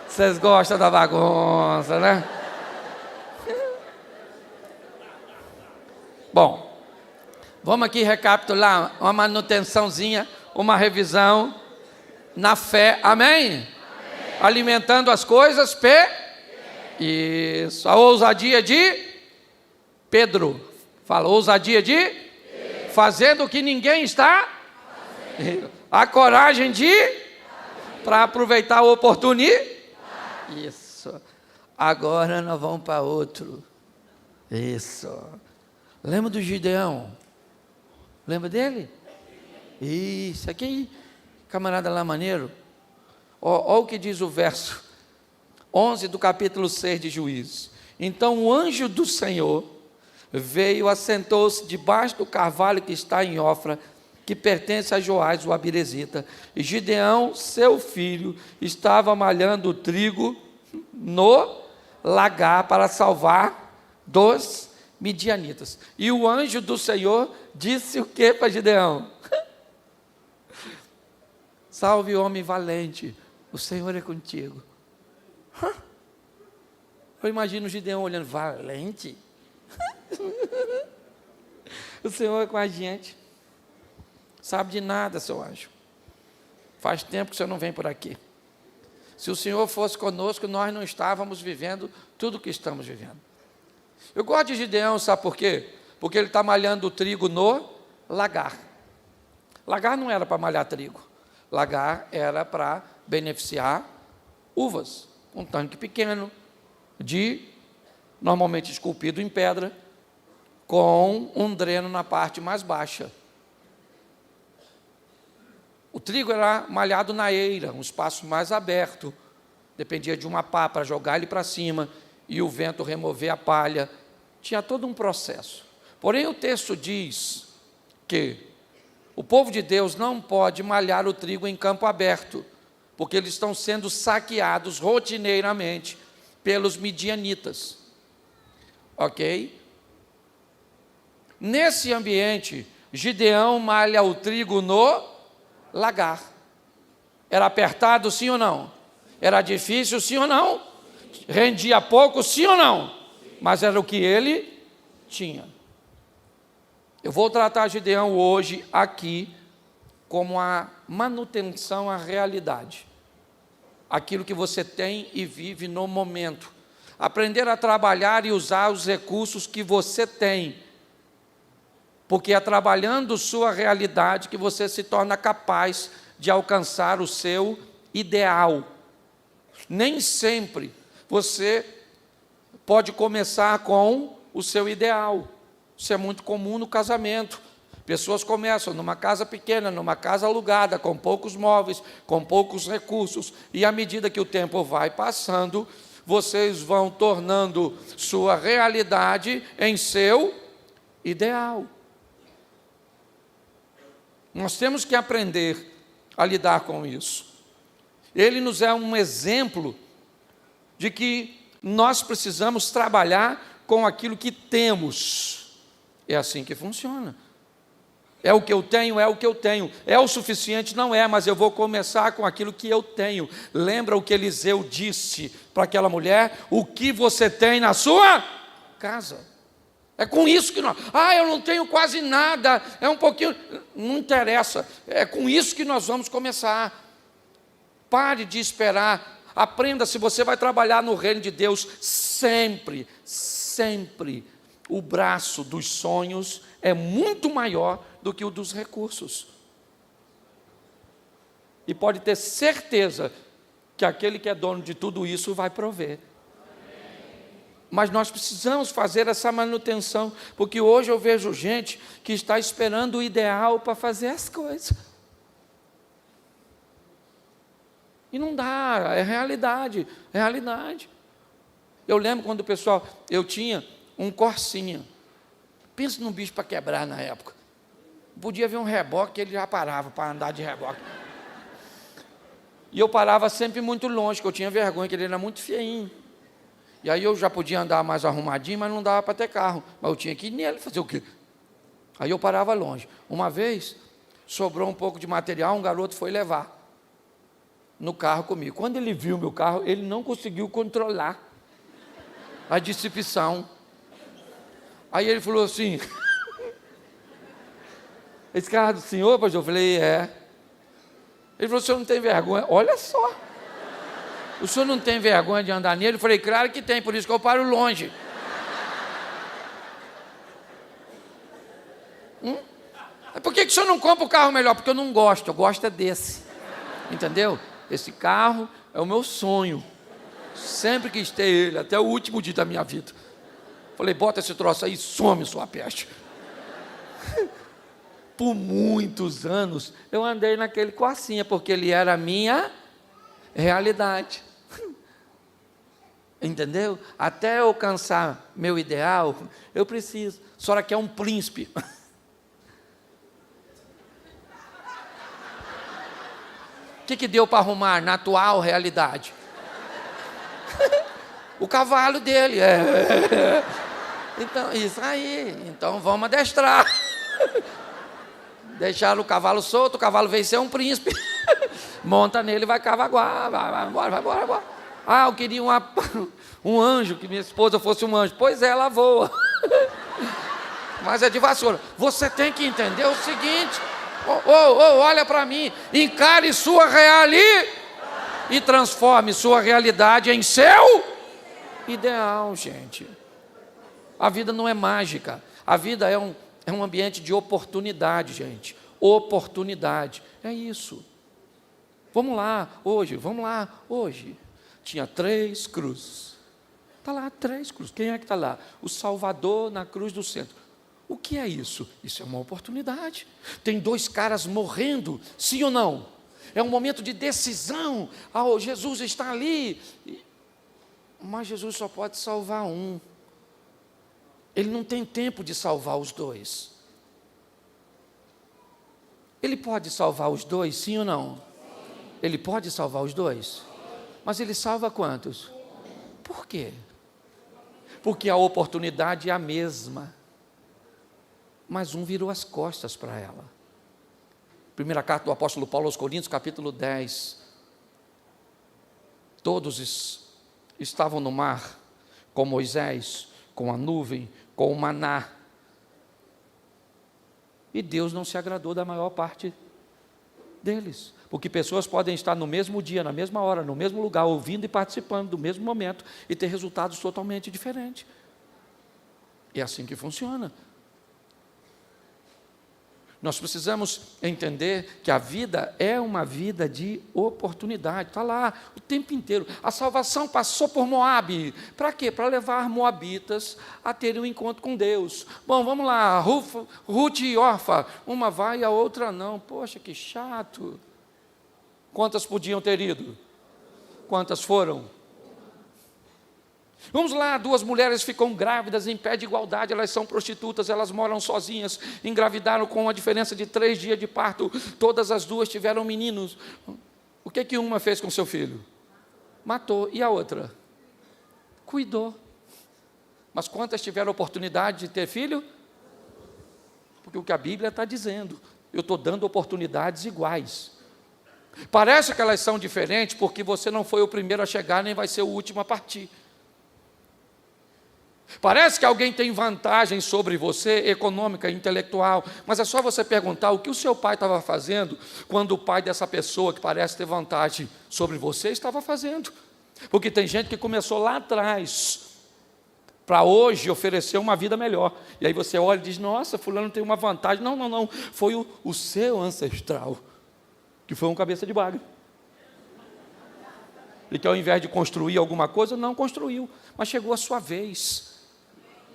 Vocês gostam da bagunça, né? Bom, vamos aqui recapitular uma manutençãozinha, uma revisão na fé, amém? Amém. Alimentando as coisas, Isso, a ousadia de Pedro. Fala, ousadia de fazendo o que ninguém está fazendo. A coragem de para aproveitar a oportunidade. Isso. Agora nós vamos para outro. Isso. Lembra do Gideão? Lembra dele? Isso. Aqui, camarada lá maneiro. Olha o que diz o verso 11 do capítulo 6 de Juízes. Então o anjo do Senhor veio, assentou-se debaixo do carvalho que está em Ofra, que pertence a Joás, o Abirezita. E Gideão, seu filho, estava malhando o trigo no lagar para salvar dos midianitas. E o anjo do Senhor disse o que para Gideão? Salve, homem valente, o Senhor é contigo. Eu imagino o Gideão olhando, valente? O Senhor é com a gente. Sabe de nada, seu anjo. Faz tempo que o Senhor não vem por aqui. Se o Senhor fosse conosco, nós não estávamos vivendo tudo o que estamos vivendo. Eu gosto de Gideão, sabe por quê? Porque ele está malhando o trigo no lagar. Lagar não era para malhar trigo. Lagar era para beneficiar uvas. Um tanque pequeno, normalmente esculpido em pedra, com um dreno na parte mais baixa. O trigo era malhado na eira, um espaço mais aberto. Dependia de uma pá para jogar ele para cima e o vento remover a palha. Tinha todo um processo. Porém, o texto diz que o povo de Deus não pode malhar o trigo em campo aberto, porque eles estão sendo saqueados rotineiramente pelos midianitas. Ok? Nesse ambiente, Gideão malha o trigo no lagar. Era apertado, sim ou não? Era difícil, sim ou não? Rendia pouco, sim ou não? Mas era o que ele tinha. Eu vou tratar Gideão hoje aqui como a manutenção à realidade. Aquilo que você tem e vive no momento. Aprender a trabalhar e usar os recursos que você tem. Porque é trabalhando sua realidade que você se torna capaz de alcançar o seu ideal. Nem sempre você pode começar com o seu ideal. Isso é muito comum no casamento. Pessoas começam numa casa pequena, numa casa alugada, com poucos móveis, com poucos recursos, e à medida que o tempo vai passando, vocês vão tornando sua realidade em seu ideal. Nós temos que aprender a lidar com isso. Ele nos é um exemplo de que nós precisamos trabalhar com aquilo que temos. É assim que funciona. É o que eu tenho, é o que eu tenho. É o suficiente? Não é, mas eu vou começar com aquilo que eu tenho. Lembra o que Eliseu disse para aquela mulher? O que você tem na sua casa? É com isso que nós... eu não tenho quase nada, é um pouquinho... Não interessa, é com isso que nós vamos começar. Pare de esperar, aprenda, se você vai trabalhar no reino de Deus, sempre, sempre, o braço dos sonhos é muito maior do que o dos recursos. E pode ter certeza que aquele que é dono de tudo isso vai prover. Mas nós precisamos fazer essa manutenção, porque hoje eu vejo gente que está esperando o ideal para fazer as coisas. E não dá, é realidade, é realidade. Eu lembro quando o pessoal, eu tinha um Corsinha. Pensa num bicho para quebrar na época. Podia ver um reboque, ele já parava para andar de reboque. E eu parava sempre muito longe, porque eu tinha vergonha, que ele era muito feinho. E aí eu já podia andar mais arrumadinho, mas não dava para ter carro. Mas eu tinha que ir nele fazer o quê? Aí eu parava longe. Uma vez, sobrou um pouco de material, um garoto foi levar no carro comigo. Quando ele viu meu carro, ele não conseguiu controlar a distribuição. Aí ele falou assim, esse carro é do senhor, pastor? Eu falei, é. Ele falou, o senhor não tem vergonha? Olha só. O senhor não tem vergonha de andar nele? Eu falei, claro que tem, por isso que eu paro longe. Por que o senhor não compra o carro melhor? Porque eu não gosto, eu gosto é desse. Entendeu? Esse carro é o meu sonho. Sempre quis ter ele, até o último dia da minha vida. Falei, bota esse troço aí, some sua peste. Por muitos anos, eu andei naquele Corsinha, porque ele era a minha realidade. Entendeu? Até eu alcançar meu ideal, eu preciso. A senhora quer um príncipe. O que deu para arrumar na atual realidade? O cavalo dele. Então, isso aí. Então vamos adestrar. Deixaram o cavalo solto, o cavalo veio ser um príncipe. Monta nele e vai cavaguar, vai embora. Ah, eu queria um anjo, que minha esposa fosse um anjo. Pois é, ela voa. Mas é de vassoura. Você tem que entender o seguinte, olha para mim, encare sua realidade e transforme sua realidade em seu ideal, gente. A vida não é mágica, a vida é um ambiente de oportunidade, gente. Oportunidade, é isso. Vamos lá, hoje. Tinha 3 cruzes. Está lá, 3 cruzes. Quem é que está lá? O Salvador na cruz do centro. O que é isso? Isso é uma oportunidade. Tem 2 caras morrendo, sim ou não? É um momento de decisão. Jesus está ali. Mas Jesus só pode salvar um. Ele não tem tempo de salvar os 2. Ele pode salvar os 2, sim ou não? Ele pode salvar os 2? Mas ele salva quantos? Por quê? Porque a oportunidade é a mesma. Mas um virou as costas para ela. Primeira carta do apóstolo Paulo aos Coríntios, capítulo 10. Todos estavam no mar, com Moisés, com a nuvem, com o maná. E Deus não se agradou da maior parte deles. Porque pessoas podem estar no mesmo dia, na mesma hora, no mesmo lugar, ouvindo e participando do mesmo momento, e ter resultados totalmente diferentes. É assim que funciona. Nós precisamos entender que a vida é uma vida de oportunidade. Está lá o tempo inteiro. A salvação passou por Moabe. Para quê? Para levar moabitas a terem um encontro com Deus. Bom, vamos lá. Ruth e Orfa. Uma vai e a outra não. Poxa, que chato. Quantas podiam ter ido? Quantas foram? Vamos lá, 2 mulheres ficam grávidas em pé de igualdade, elas são prostitutas, elas moram sozinhas, engravidaram com uma diferença de 3 dias de parto, todas as 2 tiveram meninos. O que uma fez com seu filho? Matou. E a outra? Cuidou. Mas quantas tiveram oportunidade de ter filho? Porque o que a Bíblia está dizendo, eu estou dando oportunidades iguais. Parece que elas são diferentes porque você não foi o primeiro a chegar, nem vai ser o último a partir. Parece que alguém tem vantagem sobre você, econômica, intelectual, mas é só você perguntar o que o seu pai estava fazendo quando o pai dessa pessoa que parece ter vantagem sobre você estava fazendo. Porque tem gente que começou lá atrás para hoje oferecer uma vida melhor. E aí você olha e diz, nossa, fulano tem uma vantagem. Não, foi o seu ancestral, que foi um cabeça de bagre. E que ao invés de construir alguma coisa, não construiu, mas chegou a sua vez.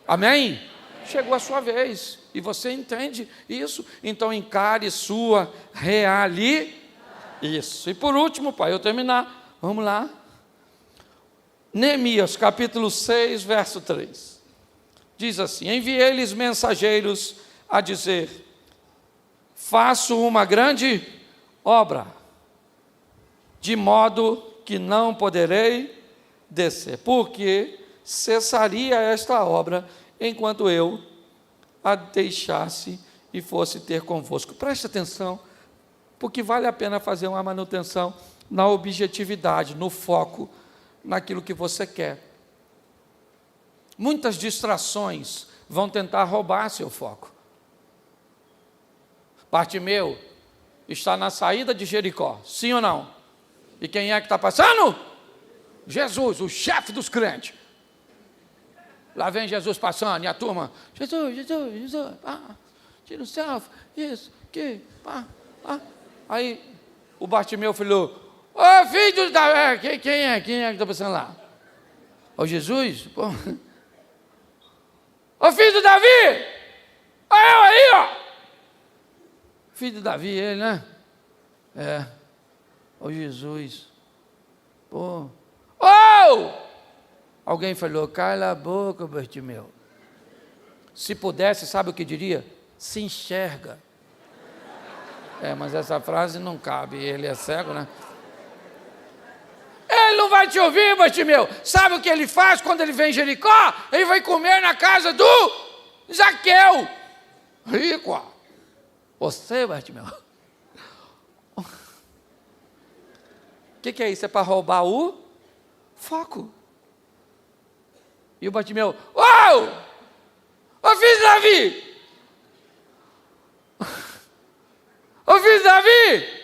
Amém? Chegou a sua vez, e você entende isso, então encare sua realidade. Isso, e por último, para eu terminar, vamos lá. Neemias, capítulo 6, verso 3. Diz assim, enviei-lhes mensageiros a dizer, faço uma grande obra, de modo que não poderei descer, porque cessaria esta obra, enquanto eu a deixasse e fosse ter convosco. Preste atenção, porque vale a pena fazer uma manutenção na objetividade, no foco, naquilo que você quer. Muitas distrações vão tentar roubar seu foco. Bartimeu está na saída de Jericó, sim ou não? E quem é que está passando? Jesus, o chefe dos crentes. Lá vem Jesus passando, e a turma, Jesus, tira o selfie, isso, que, pá. Aí o Bartimeu falou, ô filho de Davi, quem é que está passando lá? Ô Jesus, pô. Ô filho de Davi, olha eu aí, ó. Filho de Davi, ele, né? É. Ô Jesus, pô. Ô! Alguém falou, cala a boca, Bartimeu. Se pudesse, sabe o que diria? Se enxerga. Mas essa frase não cabe, ele é cego, né? Ele não vai te ouvir, Bartimeu. Sabe o que ele faz quando ele vem em Jericó? Ele vai comer na casa do Zaqueu. Rico. Você, Bartimeu. que é isso? É para roubar o foco. E o Bartimeu, uau! Ô filho de Davi! Ô filho de Davi!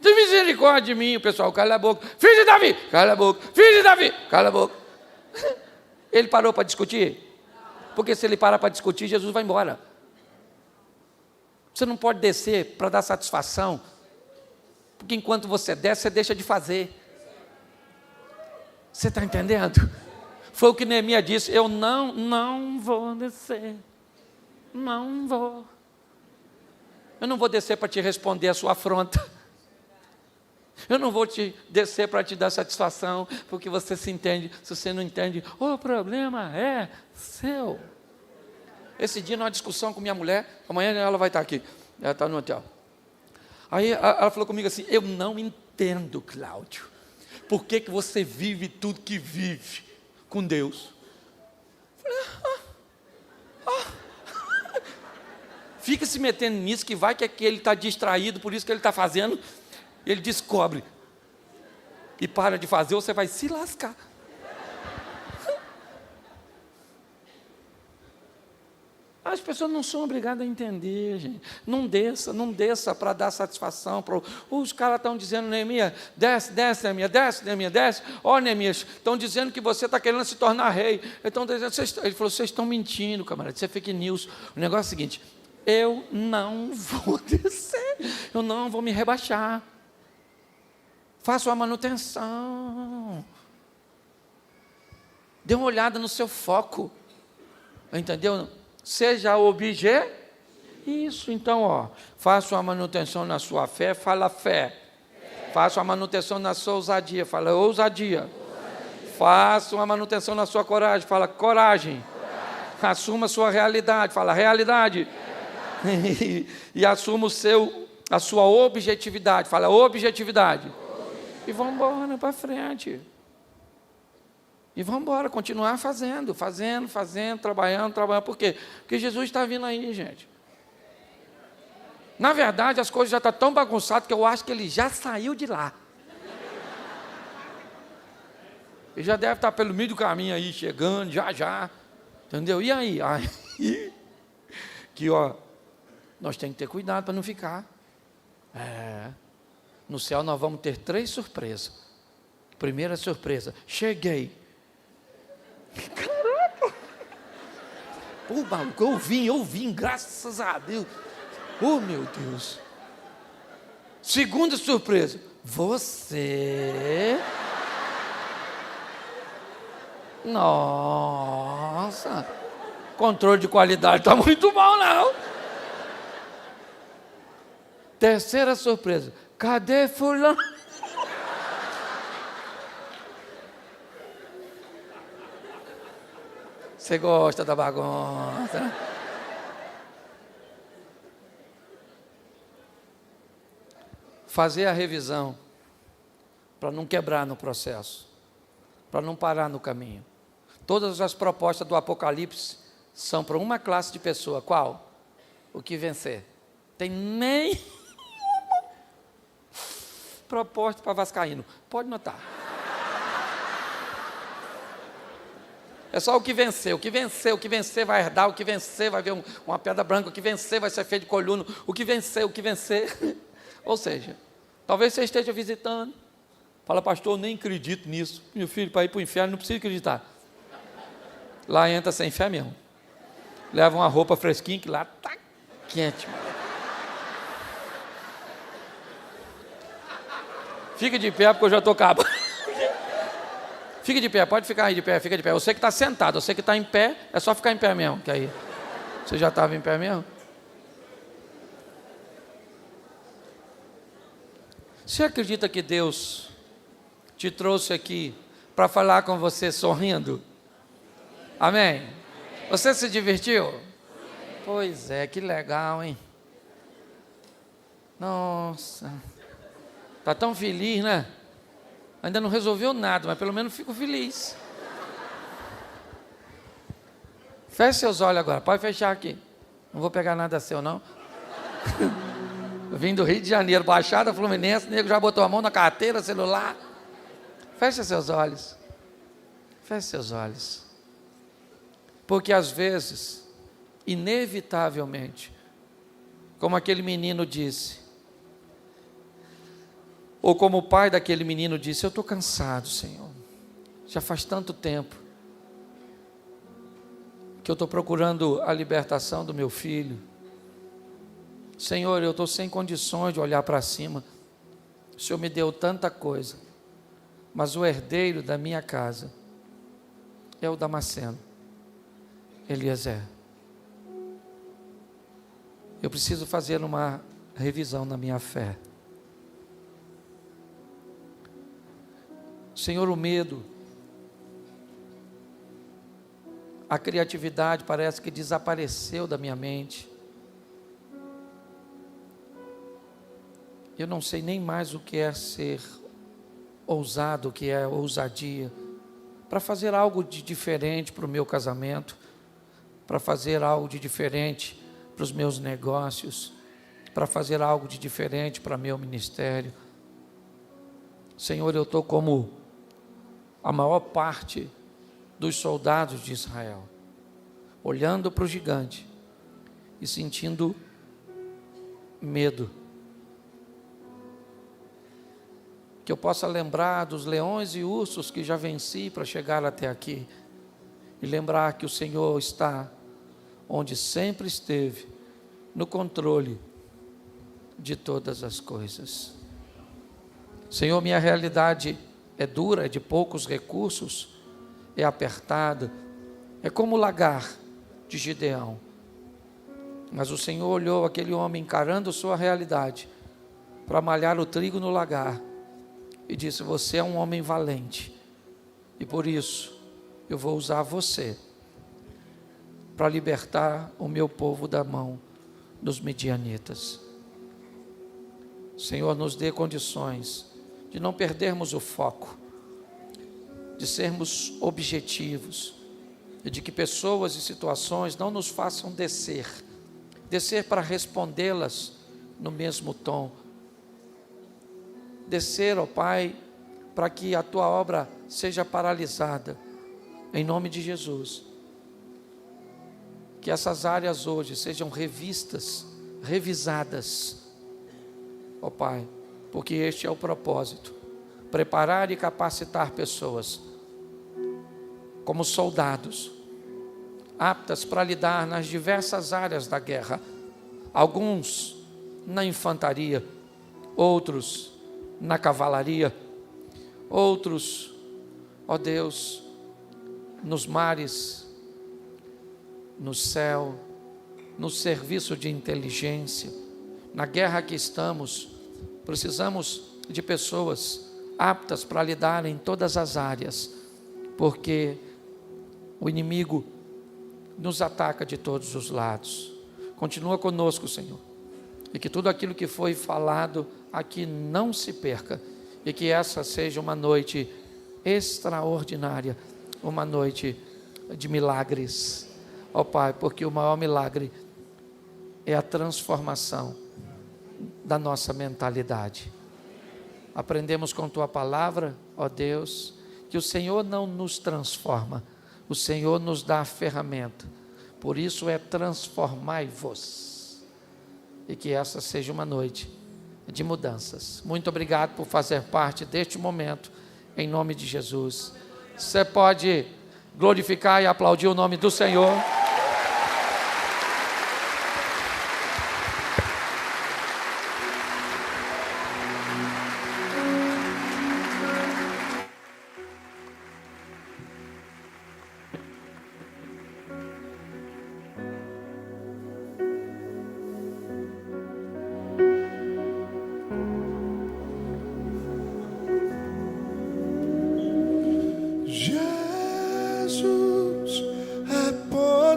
Tem misericórdia de mim, o pessoal, cala a boca. Filho de Davi! Cala a boca. Filho de Davi! Cala a boca. Ele parou para discutir? Porque se ele parar para discutir, Jesus vai embora. Você não pode descer para dar satisfação, porque enquanto você desce, você deixa de fazer. Você está entendendo? Foi o que Neemias disse, eu não vou descer, não vou. Eu não vou descer para te responder a sua afronta. Eu não vou te descer para te dar satisfação, porque você se entende. Se você não entende, o problema é seu. Esse dia, numa discussão com minha mulher, amanhã ela vai estar aqui, ela está no hotel. Aí ela falou comigo assim, eu não entendo, Cláudio, por que você vive tudo que vive com Deus? Eu falei, fica se metendo nisso, que vai que ele está distraído, por isso que ele está fazendo, ele descobre, e para de fazer, você vai se lascar. As pessoas não são obrigadas a entender, gente. Não desça para dar satisfação. Os caras estão dizendo, Neemias, desce, Neemias, desce. Ó, Neemias, estão dizendo que você está querendo se tornar rei. Então, ele falou, vocês estão mentindo, camarada, isso é fake news. O negócio é o seguinte, eu não vou descer, eu não vou me rebaixar. Faça uma manutenção. Dê uma olhada no seu foco. Entendeu? Seja objeto. Isso, então, faça uma manutenção na sua fé, fala fé. Faça uma manutenção na sua ousadia, fala ousadia. Faça uma manutenção na sua coragem, fala coragem. Assuma a sua realidade, fala realidade. E assuma a sua objetividade, fala objetividade. E vamos embora para frente. E vamos embora, continuar fazendo, trabalhando. Por quê? Porque Jesus está vindo aí, gente. Na verdade, as coisas já estão tão bagunçadas que eu acho que ele já saiu de lá. Ele já deve estar pelo meio do caminho aí, chegando, já. Entendeu? E aí? Que, nós temos que ter cuidado para não ficar. No céu nós vamos ter 3 surpresas. Primeira surpresa, cheguei. Caraca! Pô, maluco, eu vim, graças a Deus. Oh, meu Deus. Segunda surpresa, você... Nossa, controle de qualidade está muito bom, não. Terceira surpresa, cadê fulano? Você gosta da bagunça, né? Fazer a revisão, para não quebrar no processo, para não parar no caminho. Todas as propostas do Apocalipse são para uma classe de pessoa. Qual? O que vencer. Tem nem proposta para vascaíno. Pode notar. É só o que vencer vai herdar, o que vencer vai ver uma pedra branca, o que vencer vai ser feito de coluna, o que vencer. Ou seja, talvez você esteja visitando, fala, pastor, eu nem acredito nisso. Meu filho, para ir para o inferno não precisa acreditar. Lá entra sem fé mesmo. Leva uma roupa fresquinha, que lá está quente. Fica de pé, porque eu já estou acabando. Fica de pé, pode ficar aí de pé, fica de pé. Você que está sentado, você que está em pé, é só ficar em pé mesmo, que aí você já estava em pé mesmo. Você acredita que Deus te trouxe aqui para falar com você sorrindo? Amém? Você se divertiu? Pois é, que legal, hein? Nossa, está tão feliz, né? Ainda não resolveu nada, mas pelo menos fico feliz. Feche seus olhos agora, pode fechar aqui. Não vou pegar nada seu, não. Eu vim do Rio de Janeiro, Baixada Fluminense, o nego já botou a mão na carteira, celular. Feche seus olhos. Feche seus olhos. Porque às vezes, inevitavelmente, como aquele menino disse, ou como o pai daquele menino disse, eu estou cansado, Senhor. Já faz tanto tempo que eu estou procurando a libertação do meu filho. Senhor, eu estou sem condições de olhar para cima. O Senhor me deu tanta coisa, mas o herdeiro da minha casa é o Damasceno, Eliezer. Eu preciso fazer uma revisão na minha fé. Senhor, o medo, a criatividade parece que desapareceu da minha mente. Eu não sei nem mais o que é ser ousado, o que é ousadia, para fazer algo de diferente para o meu casamento, para fazer algo de diferente para os meus negócios, para fazer algo de diferente para meu ministério. Senhor, eu estou como a maior parte dos soldados de Israel, olhando para o gigante e sentindo medo. Que eu possa lembrar dos leões e ursos que já venci para chegar até aqui, e lembrar que o Senhor está onde sempre esteve, no controle de todas as coisas. Senhor, minha realidade é dura, é de poucos recursos, é apertada, é como o lagar de Gideão. Mas o Senhor olhou aquele homem encarando sua realidade para malhar o trigo no lagar e disse: você é um homem valente, e por isso eu vou usar você para libertar o meu povo da mão dos midianitas. Senhor, nos dê condições de não perdermos o foco, de sermos objetivos, e de que pessoas e situações não nos façam descer para respondê-las no mesmo tom, descer, ó Pai, para que a Tua obra seja paralisada, em nome de Jesus. Que essas áreas hoje sejam revistas, revisadas, ó Pai, porque este é o propósito, preparar e capacitar pessoas como soldados, aptas para lidar nas diversas áreas da guerra, alguns na infantaria, outros na cavalaria, outros, ó Deus, nos mares, no céu, no serviço de inteligência. Na guerra que estamos, precisamos de pessoas aptas para lidar em todas as áreas, porque o inimigo nos ataca de todos os lados. Continua conosco, Senhor, e que tudo aquilo que foi falado aqui não se perca, e que essa seja uma noite extraordinária, uma noite de milagres, ó Pai, porque o maior milagre é a transformação da nossa mentalidade. Aprendemos com Tua palavra, ó Deus, que o Senhor não nos transforma, o Senhor nos dá a ferramenta, por isso é transformai-vos, e que essa seja uma noite de mudanças. Muito obrigado por fazer parte deste momento, em nome de Jesus. Você pode glorificar e aplaudir o nome do Senhor. Jesus é poderoso.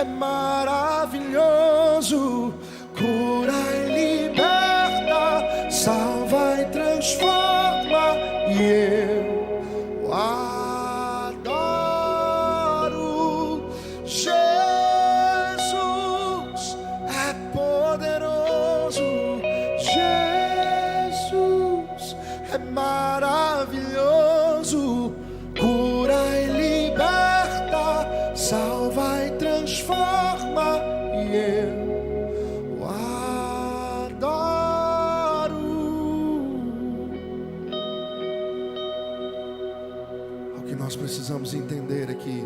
é maravilhoso, cura e liberta, salva e transforma, e eu adoro. Jesus é poderoso, Jesus é maravilhoso, cura e liberta, salva e transforma, e eu adoro. O que nós precisamos entender é que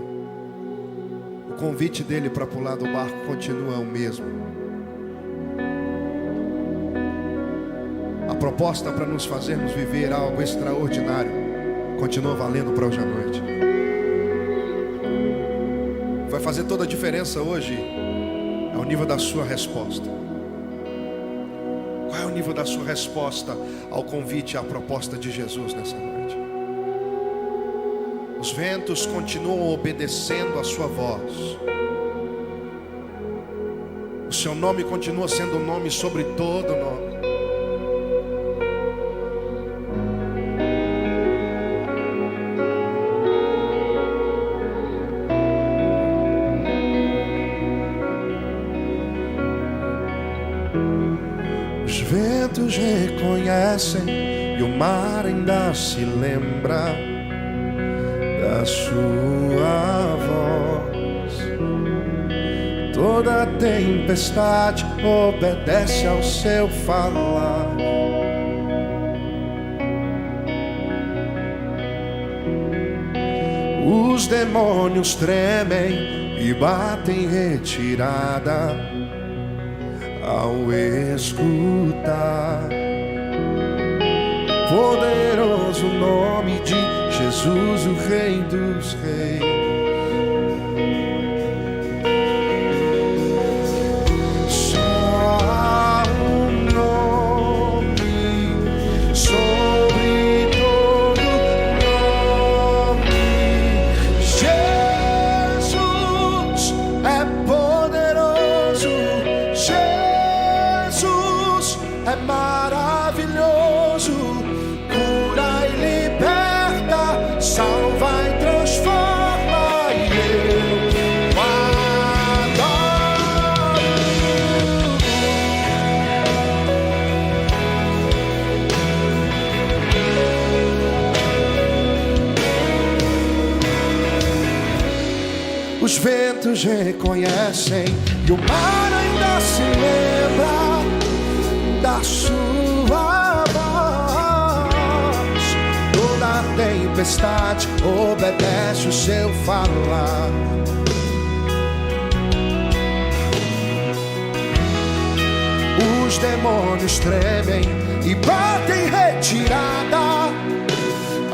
o convite dele para pular do barco continua o mesmo. A proposta para nos fazermos viver algo extraordinário continua valendo para hoje à noite. Vai fazer toda a diferença hoje é o nível da sua resposta. Qual é o nível da sua resposta ao convite, à proposta de Jesus nessa noite? Os ventos continuam obedecendo a sua voz. O seu nome continua sendo um nome sobre todo nome. Os ventos reconhecem e o mar ainda se lembra da sua voz. Toda tempestade obedece ao seu falar. Os demônios tremem e batem retirada ao escutar poderoso nome de Jesus, o Rei dos Reis. Só há um nome sobre todo nome. Jesus é poderoso, Jesus é maravilhoso, cura e liberta, salva e transforma, e eu adoro. Os ventos reconhecem e o mar ainda se lembra da sua voz. Toda tempestade obedece o seu falar. Os demônios tremem e batem retirada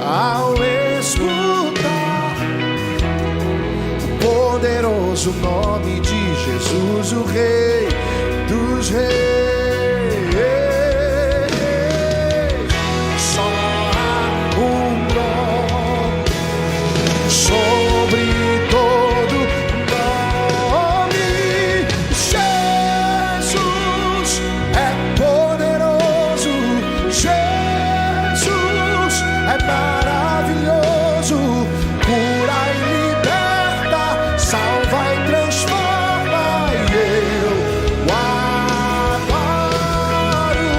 ao escutar o poderoso nome de Jesus, o Rei dos Reis. Só há um nome sobre todo nome. Jesus é poderoso, Jesus é maravilhoso, cura e liberta, salva e transforma, e eu adoro.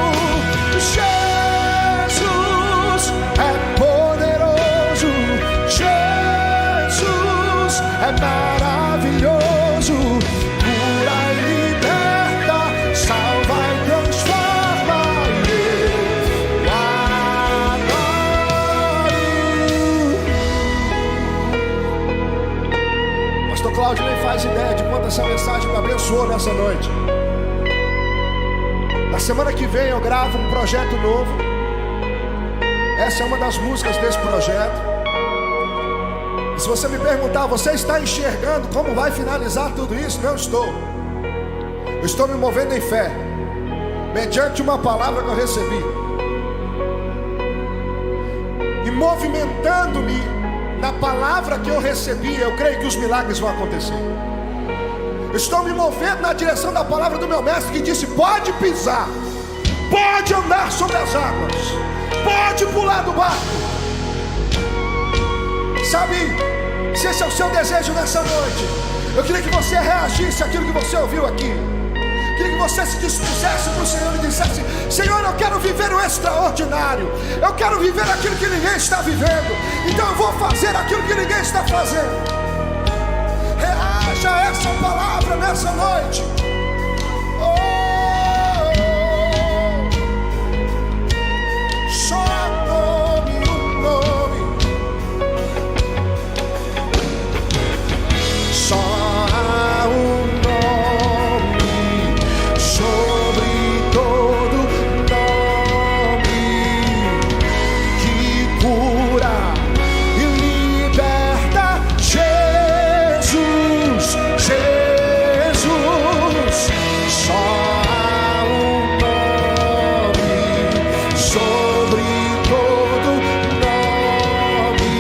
Jesus é poderoso, Jesus é maravilhoso, cura e liberta, salva e transforma, e eu adoro. Pastor Cláudio nem faz ideia de quanto essa mensagem me abençoou nessa noite. Na semana que vem eu gravo um projeto novo. Essa é uma das músicas desse projeto. E se você me perguntar, você está enxergando como vai finalizar tudo isso? Não estou. Eu estou me movendo em fé, mediante uma palavra que eu recebi, e movimentando-me na palavra que eu recebi, eu creio que os milagres vão acontecer. Estou me movendo na direção da palavra do meu mestre, que disse: pode pisar, pode andar sobre as águas, pode pular do barco. Sabe, se esse é o seu desejo nessa noite, eu queria que você reagisse àquilo que você ouviu aqui. Queria que você se dispusesse para o Senhor e dissesse: Senhor, eu quero viver o extraordinário, eu quero viver aquilo que ninguém está vivendo, então eu vou fazer aquilo que ninguém está fazendo. Reaja a essa palavra nessa noite. Só um nome, só há um nome sobre todo nome que cura e liberta. Jesus, só há um nome sobre todo nome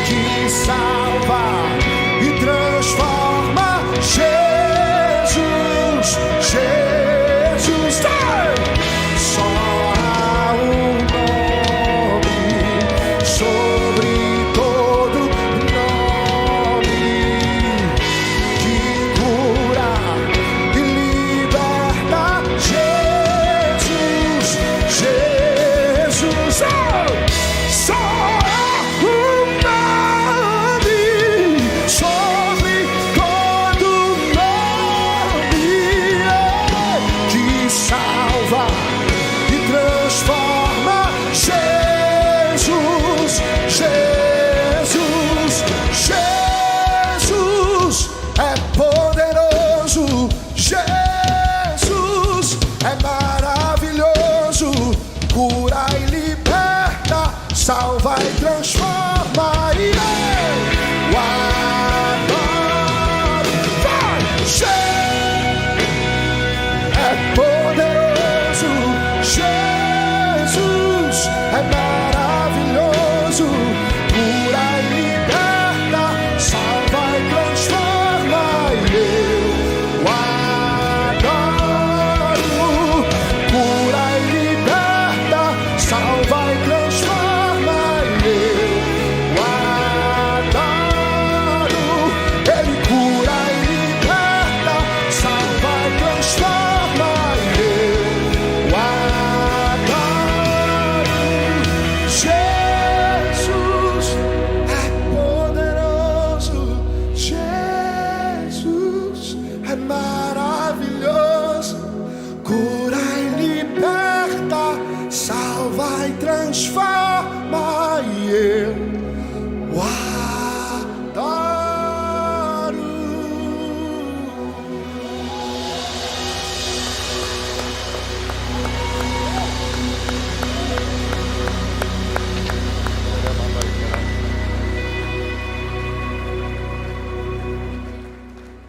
que salva e transforma. Jesus, só há um nome sobre todo nome que cura e liberta. Jesus, só há um nome sobre todo nome que salva e transforma. Jesus é poderoso. Jesus é maravilhoso. Cura e liberta, salva e transforma. E eu adoro. É poderoso. Jesus é maravilhoso. Cura e liberta, salva e transforma. E eu adoro. Cura e liberta, salva e transforma. E eu adoro. Ele cura e liberta, salva e transforma. E eu adoro. Jesus é poderoso. Jesus é maravilhoso. Cura e liberta, salva e transforma. E eu adoro.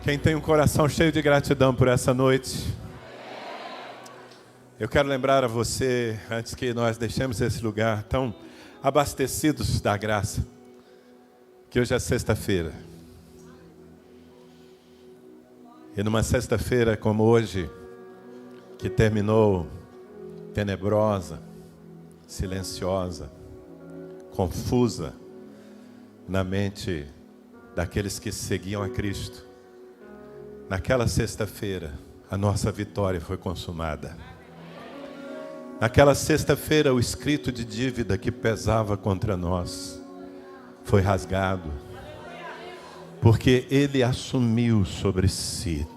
Quem tem um coração cheio de gratidão por essa noite, eu quero lembrar a você, antes que nós deixemos esse lugar tão abastecidos da graça, que hoje é sexta-feira. E numa sexta-feira como hoje, que terminou tenebrosa, silenciosa, confusa na mente daqueles que seguiam a Cristo, naquela sexta-feira, a nossa vitória foi consumada. Naquela sexta-feira, o escrito de dívida que pesava contra nós foi rasgado, porque Ele assumiu sobre si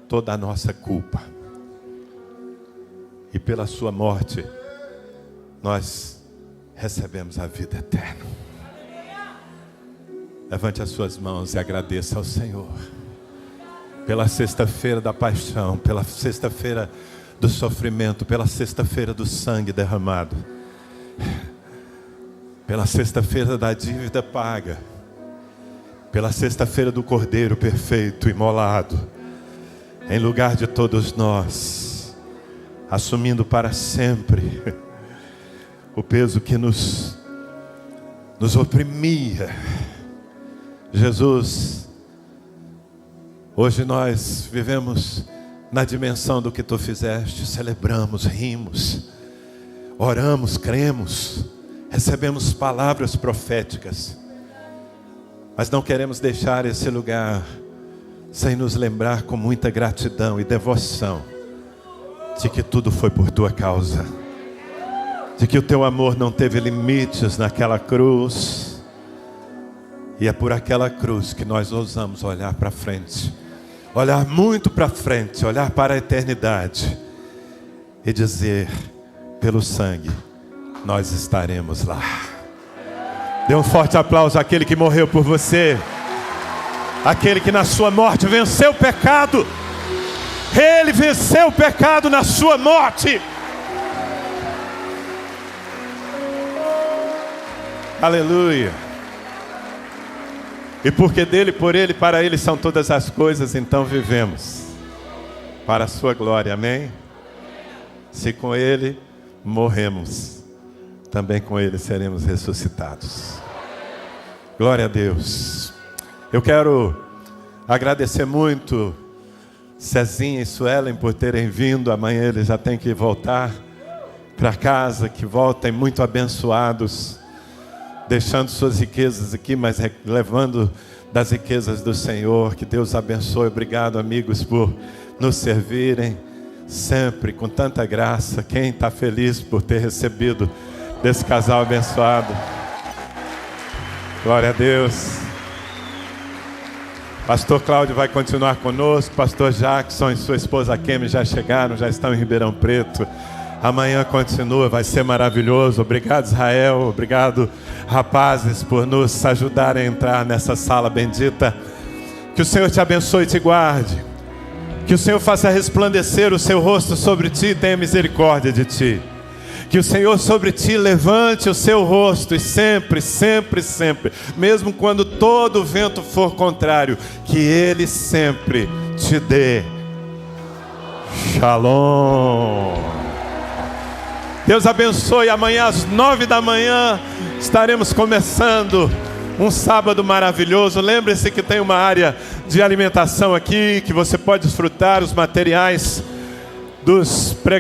toda a nossa culpa. E pela sua morte, nós recebemos a vida eterna. Levante as suas mãos e agradeça ao Senhor pela sexta-feira da paixão, pela sexta-feira do sofrimento, pela sexta-feira do sangue derramado, pela sexta-feira da dívida paga, pela sexta-feira do Cordeiro perfeito imolado em lugar de todos nós, assumindo para sempre o peso que nos oprimia. Jesus Hoje nós vivemos na dimensão do que tu fizeste, celebramos, rimos, oramos, cremos, recebemos palavras proféticas, mas não queremos deixar esse lugar sem nos lembrar com muita gratidão e devoção de que tudo foi por tua causa, de que o teu amor não teve limites naquela cruz, e é por aquela cruz que nós ousamos olhar para frente, olhar muito para frente, olhar para a eternidade e dizer: pelo sangue nós estaremos lá. Dê um forte aplauso àquele que morreu por você, aquele que na sua morte venceu o pecado. Ele venceu o pecado na sua morte. Aleluia. E porque dele, por ele, para ele são todas as coisas, então vivemos para a sua glória, amém? Se com ele morremos, também com ele seremos ressuscitados. Glória a Deus. Eu quero agradecer muito Cezinha e Suelen por terem vindo. Amanhã eles já têm que voltar para casa, que voltem muito abençoados, deixando suas riquezas aqui, mas levando das riquezas do Senhor. Que Deus abençoe. Obrigado, amigos, por nos servirem sempre com tanta graça. Quem está feliz por ter recebido desse casal abençoado? Glória a Deus. Pastor Cláudio vai continuar conosco. Pastor Jackson e sua esposa Kemi já chegaram, já estão em Ribeirão Preto. Amanhã continua, vai ser maravilhoso. Obrigado, Israel. Obrigado, rapazes, por nos ajudarem a entrar nessa sala bendita. Que o Senhor te abençoe e te guarde. Que o Senhor faça resplandecer o seu rosto sobre ti e tenha misericórdia de ti. Que o Senhor sobre ti levante o seu rosto e sempre, sempre, sempre, mesmo quando todo o vento for contrário, que Ele sempre te dê Shalom. Deus abençoe. Amanhã às 9 da manhã estaremos começando um sábado maravilhoso. Lembre-se que tem uma área de alimentação aqui, que você pode desfrutar os materiais dos pregadores.